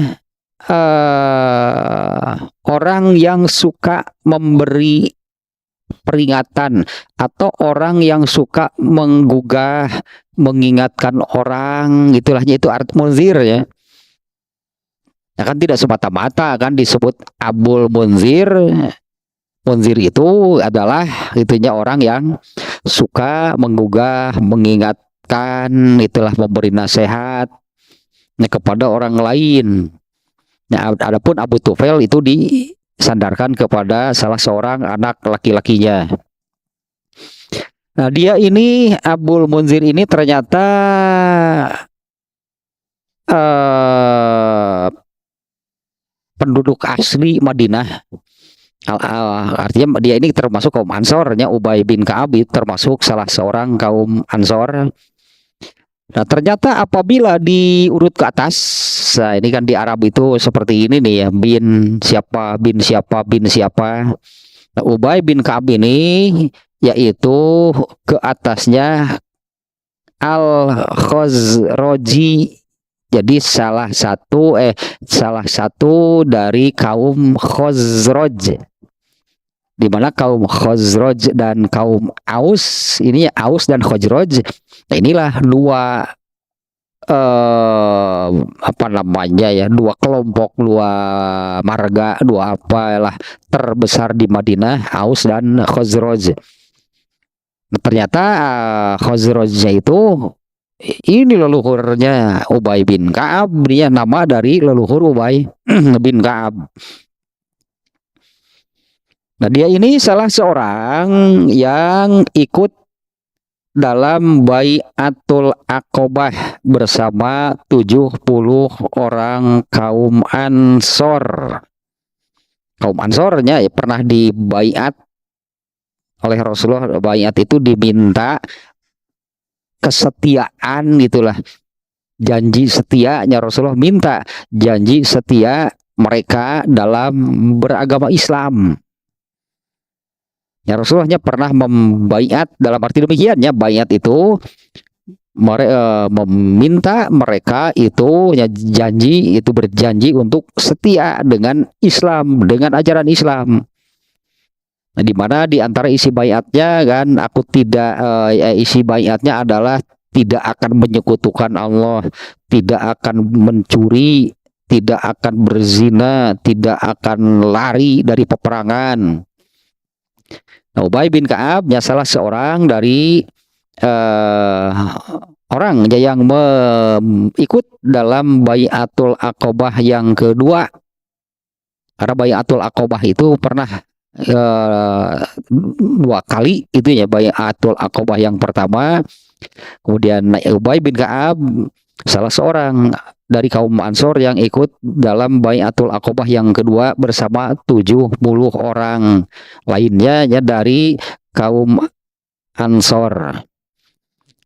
Speaker 1: orang yang suka memberi peringatan atau orang yang suka menggugah, mengingatkan orang, itulah itu arti Munzir ya. Ya kan tidak semata-mata kan disebut Abul Munzir. Munzir itu adalah itunya orang yang suka menggugah, mengingatkan, itulah memberi nasihat kepada orang lain. Nah, adapun Abu Tufail itu disandarkan kepada salah seorang anak laki-lakinya. Nah, dia ini Abul Munzir ini ternyata penduduk asli Madinah. Artinya dia ini termasuk kaum Ansornya. Ubay bin Ka'ab termasuk salah seorang kaum Ansor. Nah, ternyata apabila diurut ke atas, nah ini kan di Arab itu seperti ini nih ya, bin siapa, bin siapa, bin siapa. Nah, Ubay bin Ka'ab ini yaitu ke atasnya Al-Khazraji. Jadi salah satu dari kaum Khazraj. Di mana kaum Khazraj dan kaum Aus, ini Aus dan Khazraj. Nah, inilah dua apa namanya ya, dua kelompok, dua marga, dua apalah terbesar di Madinah, Aus dan Khazraj. Nah, ternyata Khazrajnya itu ini leluhurnya Ubay bin Ka'ab, dia nama dari leluhur Ubay bin Ka'ab. Nah, dia ini salah seorang yang ikut dalam Bai'atul Aqobah bersama 70 orang kaum Ansor. Kaum Ansornya ya pernah dibaiat oleh Rasulullah. Baiat itu diminta kesetiaan gitulah. Janji setianya, Rasulullah minta janji setia mereka dalam beragama Islam. Ya, Rasulullahnya pernah membaiat dalam arti demikiannya, baiat itu meminta mereka itu ya, janji itu berjanji untuk setia dengan Islam, dengan ajaran Islam. Nah, di mana di antara isi baiatnya kan, aku tidak isi baiatnya adalah tidak akan menyekutukan Allah, tidak akan mencuri, tidak akan berzina, tidak akan lari dari peperangan. Nah, Ubay bin Ka'ab salah seorang dari orang yang ikut dalam Bai'atul Aqobah yang kedua. Karena Bai'atul Aqobah itu pernah dua kali itu ya, Bai'atul Aqobah yang pertama, kemudian Ubay bin Ka'ab salah seorang dari kaum Ansor yang ikut dalam Bai'atul Aqobah yang kedua bersama 70 orang lainnya ya dari kaum Ansor.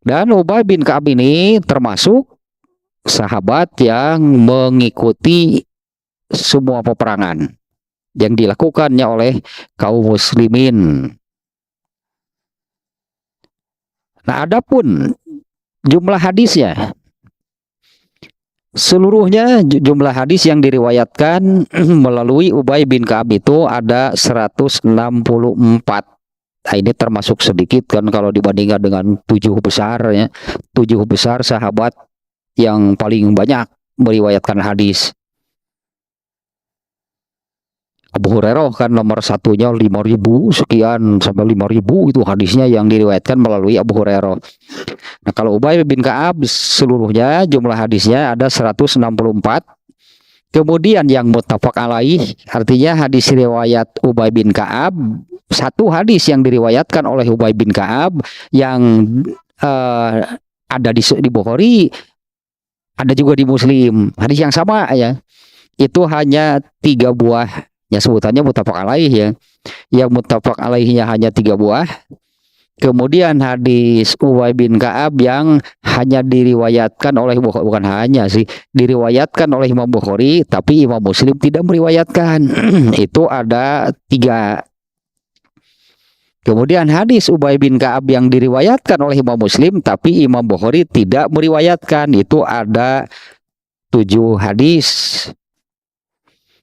Speaker 1: Dan Ubay bin Ka'ab ini termasuk sahabat yang mengikuti semua peperangan yang dilakukannya oleh kaum muslimin. Nah, adapun jumlah hadisnya, seluruhnya jumlah hadis yang diriwayatkan melalui Ubay bin Ka'ab itu ada 164. Nah, ini termasuk sedikit kan kalau dibandingkan dengan 7 besar ya. 7 besar sahabat yang paling banyak meriwayatkan hadis. Abu Hurairah kan nomor satunya 5.000 sekian sampai 5.000 itu hadisnya yang diriwayatkan melalui Abu Hurairah. Nah, kalau Ubay bin Ka'ab seluruhnya jumlah hadisnya ada 164. Kemudian yang muttafaq alaih, artinya hadis riwayat Ubay bin Ka'ab, satu hadis yang diriwayatkan oleh Ubay bin Ka'ab yang ada di Bukhari, ada juga di Muslim. Hadis yang sama ya. Itu hanya 3 buah. Ya, sebutannya muttafaq alaih ya. Yang muttafaq alaihnya hanya 3 buah. Kemudian hadis Ubay bin Ka'ab yang hanya diriwayatkan oleh, bukan hanya sih, diriwayatkan oleh Imam Bukhari tapi Imam Muslim tidak meriwayatkan. Itu ada 3. Kemudian hadis Ubay bin Ka'ab yang diriwayatkan oleh Imam Muslim tapi Imam Bukhari tidak meriwayatkan, itu ada 7 hadis.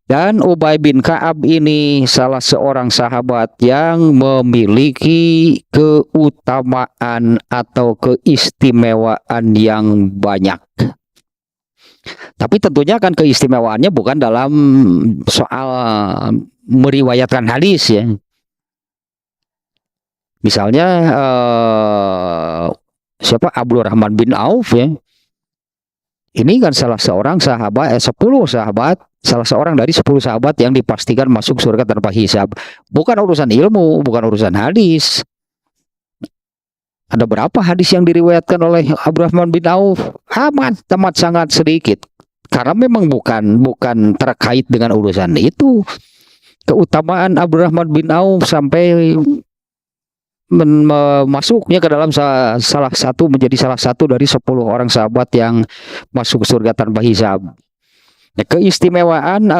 Speaker 1: Dan Ubay bin Ka'ab ini salah seorang sahabat yang memiliki keutamaan atau keistimewaan yang banyak. Tapi tentunya kan keistimewaannya bukan dalam soal meriwayatkan hadis ya. Misalnya siapa, Abdurrahman bin Auf ya. Ini kan salah seorang sahabat 10 sahabat, salah seorang dari 10 sahabat yang dipastikan masuk surga tanpa hisab. Bukan urusan ilmu, bukan urusan hadis. Ada berapa hadis yang diriwayatkan oleh Abdurrahman bin Auf? Amat sangat sedikit. Karena memang bukan terkait dengan urusan itu. Keutamaan Abdurrahman bin Auf sampai masuknya ke dalam menjadi salah satu dari 10 orang sahabat yang masuk surga tanpa hisab. Ya, keistimewaan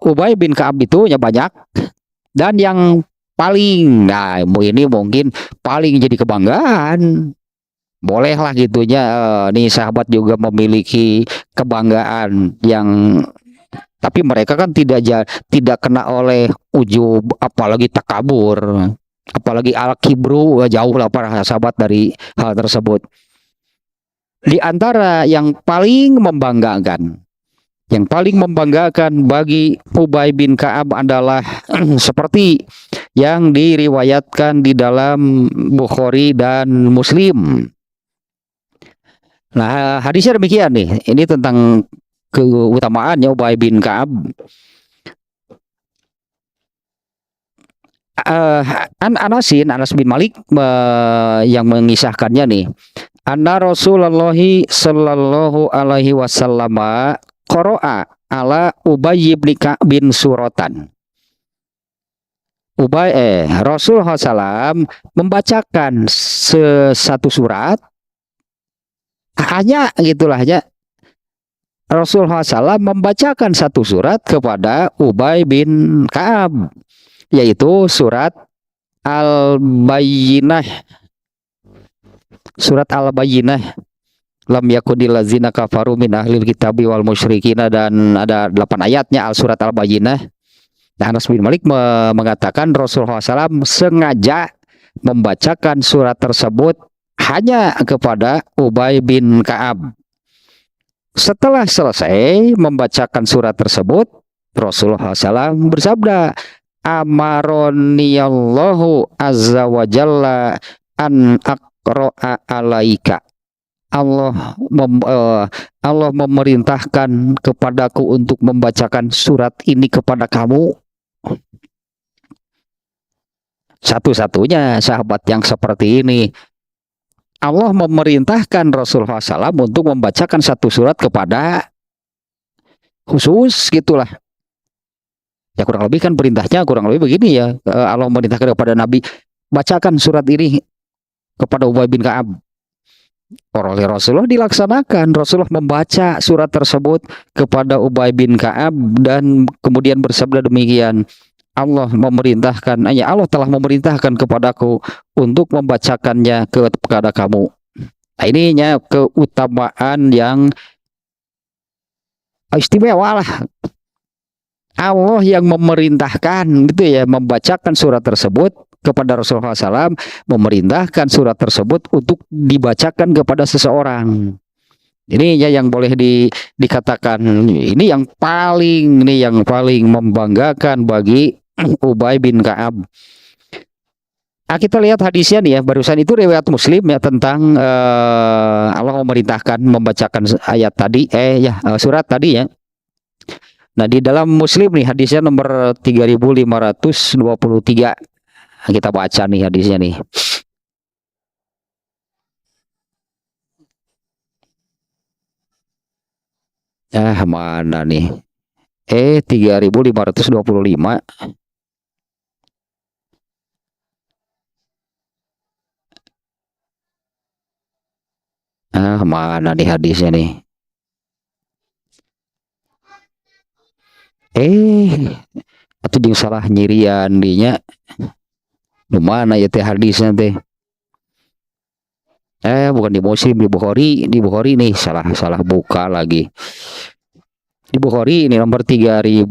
Speaker 1: Ubay bin Ka'ab itu ya banyak, dan yang paling, nah ini mungkin paling jadi kebanggaan, bolehlah gitunya nih sahabat juga memiliki kebanggaan yang, tapi mereka kan tidak kena oleh ujub apalagi takabur. Apalagi al-kibru, jauh lah para sahabat dari hal tersebut. Di antara yang paling membanggakan bagi Ubay bin Ka'ab adalah seperti yang diriwayatkan di dalam Bukhari dan Muslim. Nah, hadisnya demikian nih. Ini tentang keutamaannya Ubay bin Ka'ab. Anas bin Malik yang mengisahkannya nih. Anna Rasulullah sallallahu alaihi wasallam qara'a ala Ubay bin Ka'ab bin suratan. Rasulullah SAW membacakan satu surat, hanya gitulah aja. Rasulullah SAW membacakan satu surat kepada Ubay bin Ka'ab, yaitu surat Al-Bayyinah. Surat Al-Bayyinah. Lam yakunil ladzina kafaru min ahlil kitabi wal musyrikina, dan ada 8 ayatnya surat Al-Bayyinah. Nah, Anas bin Malik mengatakan Rasulullah SAW sengaja membacakan surat tersebut hanya kepada Ubay bin Ka'ab. Setelah selesai membacakan surat tersebut, Rasulullah SAW bersabda, Amaroniallahu azza wa jalla an aqra'a alaika. Allah memerintahkan kepadaku untuk membacakan surat ini kepada kamu. Satu-satunya sahabat yang seperti ini. Allah memerintahkan Rasulullah SAW untuk membacakan satu surat kepada khusus gitulah. Ya kurang lebih kan perintahnya kurang lebih begini ya. Allah memerintahkan kepada Nabi, bacakan surat ini kepada Ubay bin Ka'ab. Oleh Rasulullah dilaksanakan. Rasulullah membaca surat tersebut kepada Ubay bin Ka'ab dan kemudian bersabda demikian, Allah telah memerintahkan kepadaku untuk membacakannya kepada kamu. Nah, ininya keutamaan yang istimewa lah. Allah yang memerintahkan gitu ya, membacakan surat tersebut kepada Rasulullah SAW, memerintahkan surat tersebut untuk dibacakan kepada seseorang. Ini ya yang boleh dikatakan ini yang paling membanggakan bagi Ubay bin Ka'ab. Nah, kita lihat hadisnya nih ya, barusan itu riwayat Muslim ya tentang Allah memerintahkan membacakan ayat tadi surat tadi ya. Nah, di dalam Muslim nih hadisnya nomor 3523. Kita baca nih hadisnya nih. Mana nih? 3525. Mana nih hadisnya nih? Atau yang salah nyirian dinya. Nu mana ya teh hadisnya teh? Bukan di Muslim, di Bukhari nih, salah buka lagi. Di Bukhari ini nomor 3525.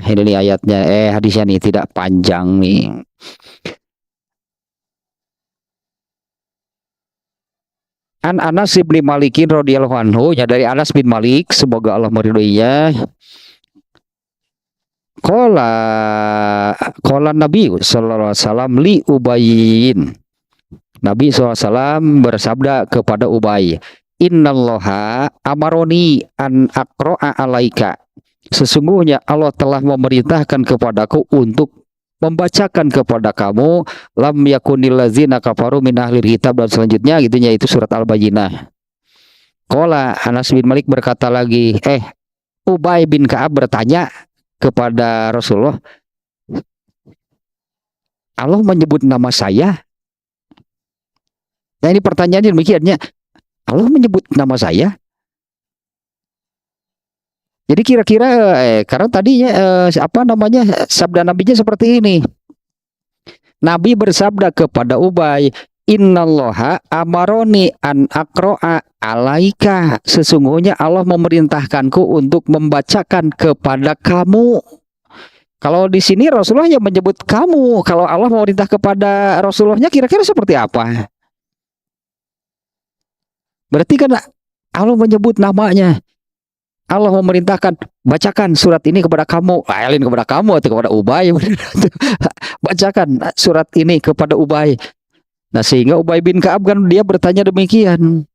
Speaker 1: Ini nih ayatnya, hadisnya nih tidak panjang nih. An Anas bin Malikin radhiyallahu anhu, ya dari Anas bin Malik, semoga Allah meridhoinya. Qala Nabi sallallahu alaihi wasallam li Ubayyin. Nabi SAW bersabda kepada Ubay, Innallaha amaroni an aqra'a alaika. Sesungguhnya Allah telah memerintahkan kepadaku untuk membacakan kepada kamu lam yakunil ladzina kafaru min ahlil kitab, dan selanjutnya gitunya, itu surat Al-Bayyinah. Qala Anas bin Malik berkata lagi, Ubay bin Ka'ab bertanya kepada Rasulullah, Allah menyebut nama saya? Nah, ini pertanyaannya demikiannya, Allah menyebut nama saya? Jadi kira-kira karena tadinya sabda nabinya seperti ini. Nabi bersabda kepada Ubay, Innallaha amaroni an aqra'a alaika. Sesungguhnya Allah memerintahkanku untuk membacakan kepada kamu. Kalau di sini Rasulullah yang menyebut kamu, kalau Allah memerintah kepada Rasulullahnya kira-kira seperti apa? Berarti kan Allah menyebut namanya. Allah memerintahkan, bacakan surat ini kepada kamu. Lain kepada kamu atau kepada Ubay. Bacakan surat ini kepada Ubay. Nah, sehingga Ubay bin Ka'ab kan dia bertanya demikian.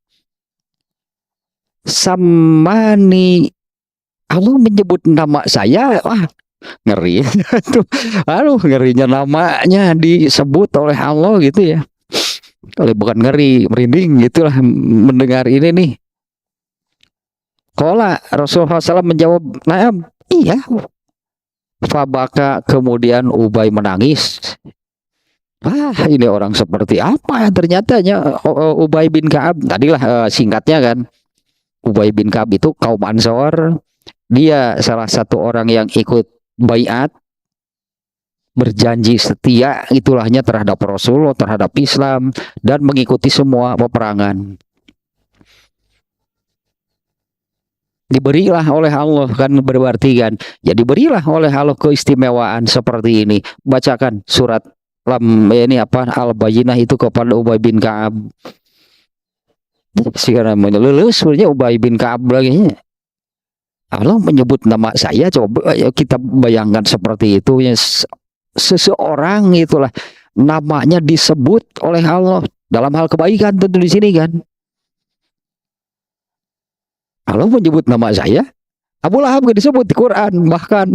Speaker 1: Samani, Allah menyebut nama saya. Wah, ngeri. Aduh, ngerinya namanya disebut oleh Allah gitu ya. Bukan ngeri, merinding gitulah mendengar ini nih. Qala Rasulullah SAW menjawab, "Na'am, iya." Fabaka, kemudian Ubay menangis. Ini orang seperti apa? Ternyatanya Ubay bin Ka'ab, tadilah singkatnya kan. Ubay bin Ka'ab itu kaum Ansor. Dia salah satu orang yang ikut baiat, berjanji setia itulahnya terhadap Rasulullah, terhadap Islam, dan mengikuti semua peperangan. Diberilah oleh Allah, kan berarti kan, ya diberilah oleh Allah keistimewaan seperti ini. Bacakan surat Al-Bayyinah itu kepada Ubay bin Ka'ab. Sekarang lulus sebenarnya Ubay bin Ka'ab lagi. Allah menyebut nama saya, coba kita bayangkan seperti itu ya, seseorang itulah namanya disebut oleh Allah dalam hal kebaikan tentu di sini kan. Allah menyebut nama saya. Abu Lahab gak disebut di Quran bahkan.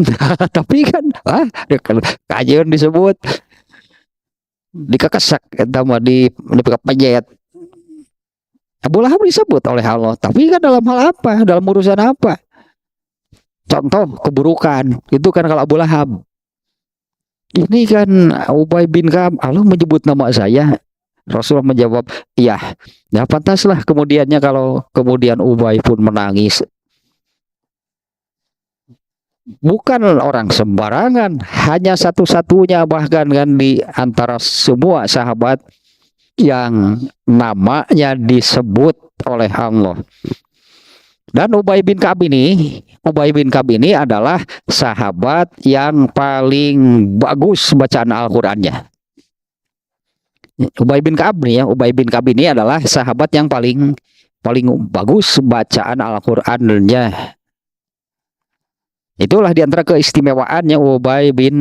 Speaker 1: Tapi kan kajian disebut dikekesak sama di penjahit. Abu Lahab disebut oleh Allah, tapi kan dalam hal apa? Dalam urusan apa? Contoh keburukan itu kan kalau Abu Lahab. Ini kan Ubay bin Ka'ab, Allah menyebut nama saya. Rasulullah menjawab, iya. Nah, pantaslah kemudiannya kalau kemudian Ubay pun menangis. Bukan orang sembarangan, hanya satu-satunya bahkan kan di antara semua sahabat yang namanya disebut oleh Allah. Dan Ubay bin Ka'ab ini adalah sahabat yang paling bagus bacaan Al-Qur'annya. Ubay bin Ka'ab ini adalah sahabat yang paling bagus bacaan Al-Qur'annya. Itulah diantara keistimewaannya Ubay bin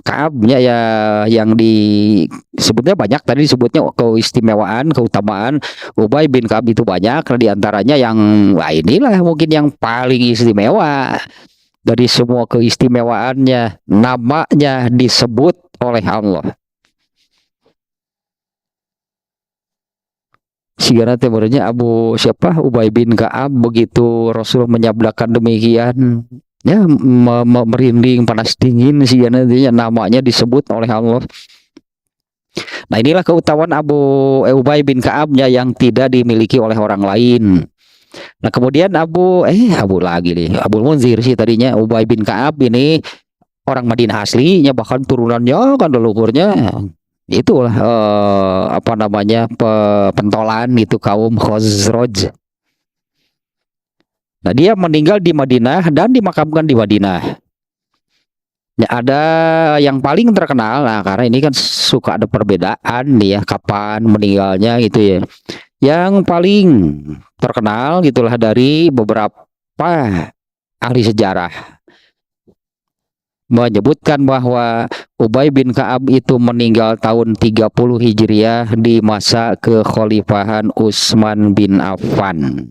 Speaker 1: Ka'abnya ya, yang disebutnya banyak, tadi disebutnya keistimewaan, keutamaan Ubay bin Ka'ab itu banyak, diantaranya yang inilah mungkin yang paling istimewa dari semua keistimewaannya, namanya disebut oleh Allah. Sigana temurannya Ubay bin Ka'ab begitu Rasul menyabdakan demikian, ya merinding, panas dingin sigana namanya disebut oleh Allah. Nah, inilah keutamaan Ubay bin Ka'abnya yang tidak dimiliki oleh orang lain. Nah, kemudian Abu Munzir sih tadinya. Ubay bin Ka'ab ini orang Madinah aslinya, bahkan turunannya kan leluhurnya itulah apa namanya pentolan itu kaum Khazraj. Nah, dia meninggal di Madinah dan dimakamkan di Madinah. Ya, ada yang paling terkenal, nah karena ini kan suka ada perbedaan nih ya kapan meninggalnya gitu ya. Yang paling terkenal gitulah dari beberapa ahli sejarah menyebutkan bahwa Ubay bin Ka'ab itu meninggal tahun 30 Hijriah di masa kekhalifahan Utsman bin Affan.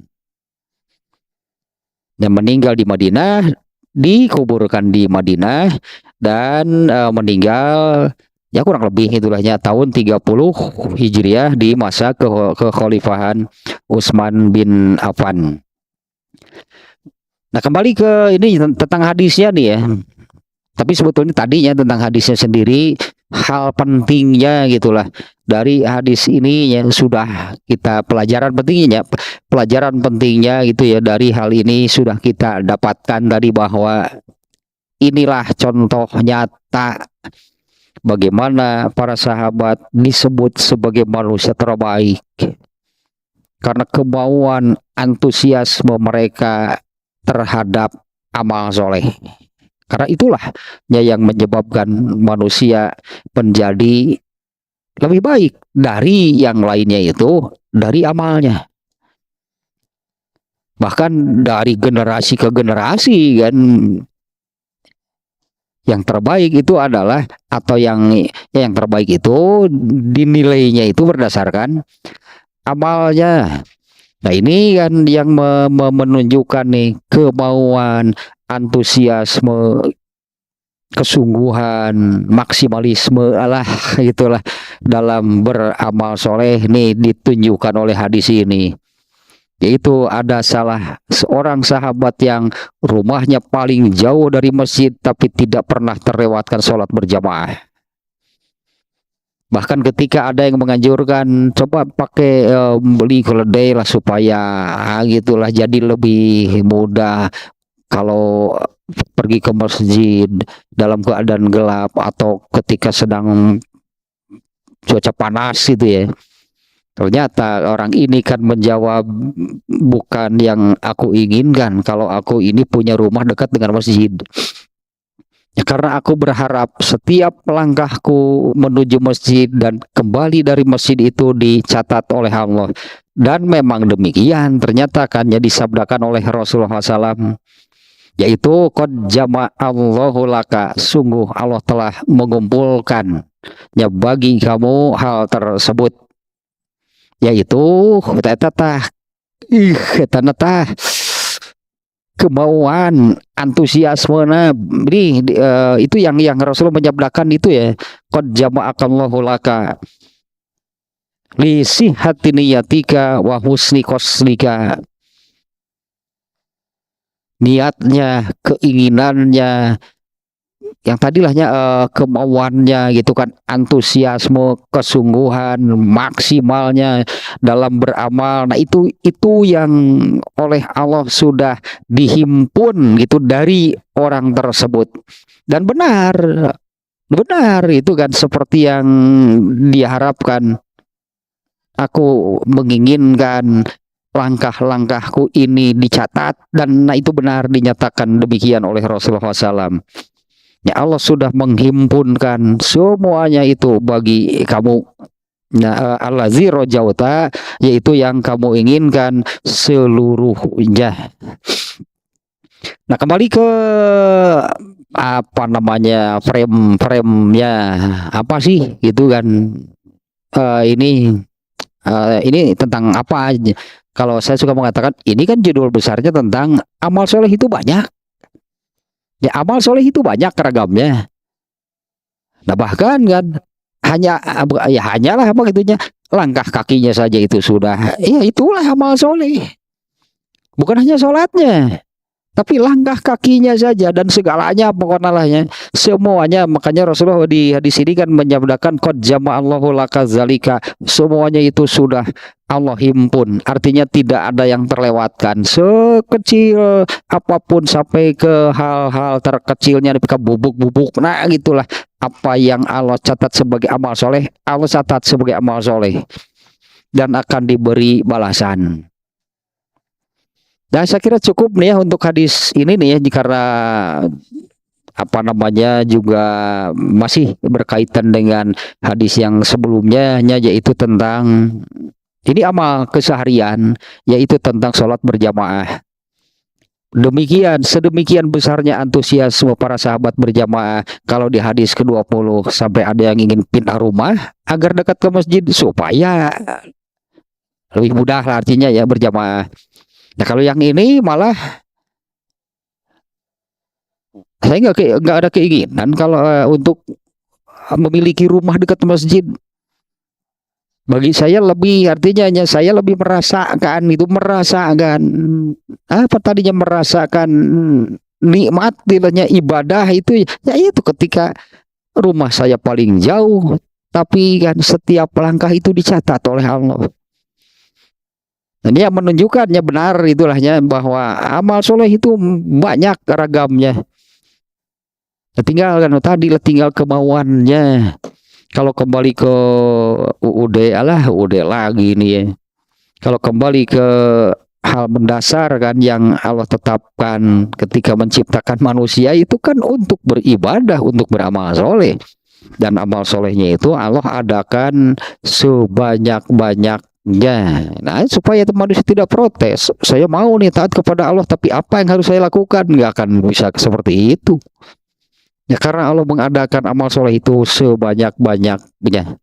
Speaker 1: Yang meninggal di Madinah, dikuburkan di Madinah, dan meninggal ya kurang lebih itulahnya tahun 30 Hijriah di masa kekhalifahan Utsman bin Affan. Nah, kembali ke ini tentang hadisnya nih ya. Tapi sebetulnya tadinya tentang hadisnya sendiri, hal pentingnya gitulah dari hadis ini yang sudah kita pelajaran pentingnya gitu ya, dari hal ini sudah kita dapatkan tadi bahwa inilah contoh nyata bagaimana para sahabat disebut sebagai manusia terbaik karena kemauan antusiasme mereka terhadap amal soleh. Karena itulah yang menyebabkan manusia menjadi lebih baik dari yang lainnya, itu dari amalnya. Bahkan dari generasi ke generasi kan, yang terbaik itu adalah, atau yang terbaik itu dinilainya itu berdasarkan amalnya. Nah, ini kan yang menunjukkan nih kemauan, antusiasme, kesungguhan, maksimalisme lah itulah dalam beramal soleh nih ditunjukkan oleh hadis ini. Yaitu ada salah seorang sahabat yang rumahnya paling jauh dari masjid tapi tidak pernah terlewatkan sholat berjamaah. Bahkan ketika ada yang menganjurkan coba pakai beli keledai lah supaya gitulah jadi lebih mudah kalau pergi ke masjid dalam keadaan gelap atau ketika sedang cuaca panas gitu ya. Ternyata orang ini kan menjawab, bukan yang aku inginkan kalau aku ini punya rumah dekat dengan masjid. Ya, karena aku berharap setiap langkahku menuju masjid dan kembali dari masjid itu dicatat oleh Allah. Dan memang demikian, ternyata kan ya disabdakan oleh Rasulullah SAW, yaitu qad jama'allahu laka, sungguh Allah telah mengumpulkan ya bagi kamu hal tersebut, yaitu kemauan, antusiasme. Nah, itu yang Rasulullah menyabdakan itu ya, qad jama'akallahu laka li sihhati niyatika wa husni qasdika. Niatnya, keinginannya, yang tadilahnya kemauannya gitu kan, antusiasme, kesungguhan, maksimalnya dalam beramal. Nah, itu yang oleh Allah sudah dihimpun gitu dari orang tersebut. Dan benar itu kan seperti yang diharapkan. Aku menginginkan langkah-langkahku ini dicatat, dan itu benar dinyatakan demikian oleh Rasulullah SAW. Ya, Allah sudah menghimpunkan semuanya itu bagi kamu. Nah, allazi rojauta, yaitu yang kamu inginkan seluruhnya. Nah, kembali ke apa namanya frame-nya apa sih gitu kan, ini tentang apa aja. Kalau saya suka mengatakan ini kan judul besarnya tentang amal soleh itu banyak. Ya, amal soleh itu banyak ragamnya. Nah, bahkan kan hanyalah apa gitunya, langkah kakinya saja itu sudah, ya itulah amal soleh. Bukan hanya sholatnya, tapi langkah kakinya saja dan segalanya pokoknya lahnya semuanya. Makanya Rasulullah di hadis ini kan menyabdakan qad jama'allahu laka zalika, semuanya itu sudah Allah himpun, artinya tidak ada yang terlewatkan, sekecil apapun sampai ke hal-hal terkecilnya ke bubuk-bubuk. Nah gitulah, apa yang Allah catat sebagai amal soleh, Allah catat sebagai amal soleh dan akan diberi balasan. Dan saya kira cukup nih ya untuk hadis ini nih ya, karena apa namanya juga masih berkaitan dengan hadis yang sebelumnya, yaitu tentang ini amal keseharian, yaitu tentang sholat berjamaah. Demikian, sedemikian besarnya antusiasme para sahabat berjamaah kalau di hadis ke-20 sampai ada yang ingin pindah rumah agar dekat ke masjid supaya lebih mudah lah artinya ya berjamaah. Nah kalau yang ini malah saya nggak ada keinginan kalau untuk memiliki rumah dekat masjid. Bagi saya lebih artinya saya lebih merasakan apa tadinya, merasakan nikmat tidaknya ibadah itu ya itu ketika rumah saya paling jauh tapi kan setiap langkah itu dicatat oleh Allah. Ini yang menunjukkannya benar itulahnya bahwa amal soleh itu banyak ragamnya. Tinggal kan tadi tinggal kemauannya. Kalau kembali ke UUD lagi nih ya. Kalau kembali ke hal mendasar kan yang Allah tetapkan ketika menciptakan manusia itu kan untuk beribadah, untuk beramal soleh. Dan amal solehnya itu Allah adakan sebanyak-banyaknya. Nah supaya manusia tidak protes, saya mau nih taat kepada Allah tapi apa yang harus saya lakukan, nggak akan bisa seperti itu ya, karena Allah mengadakan amal soleh itu sebanyak-banyaknya.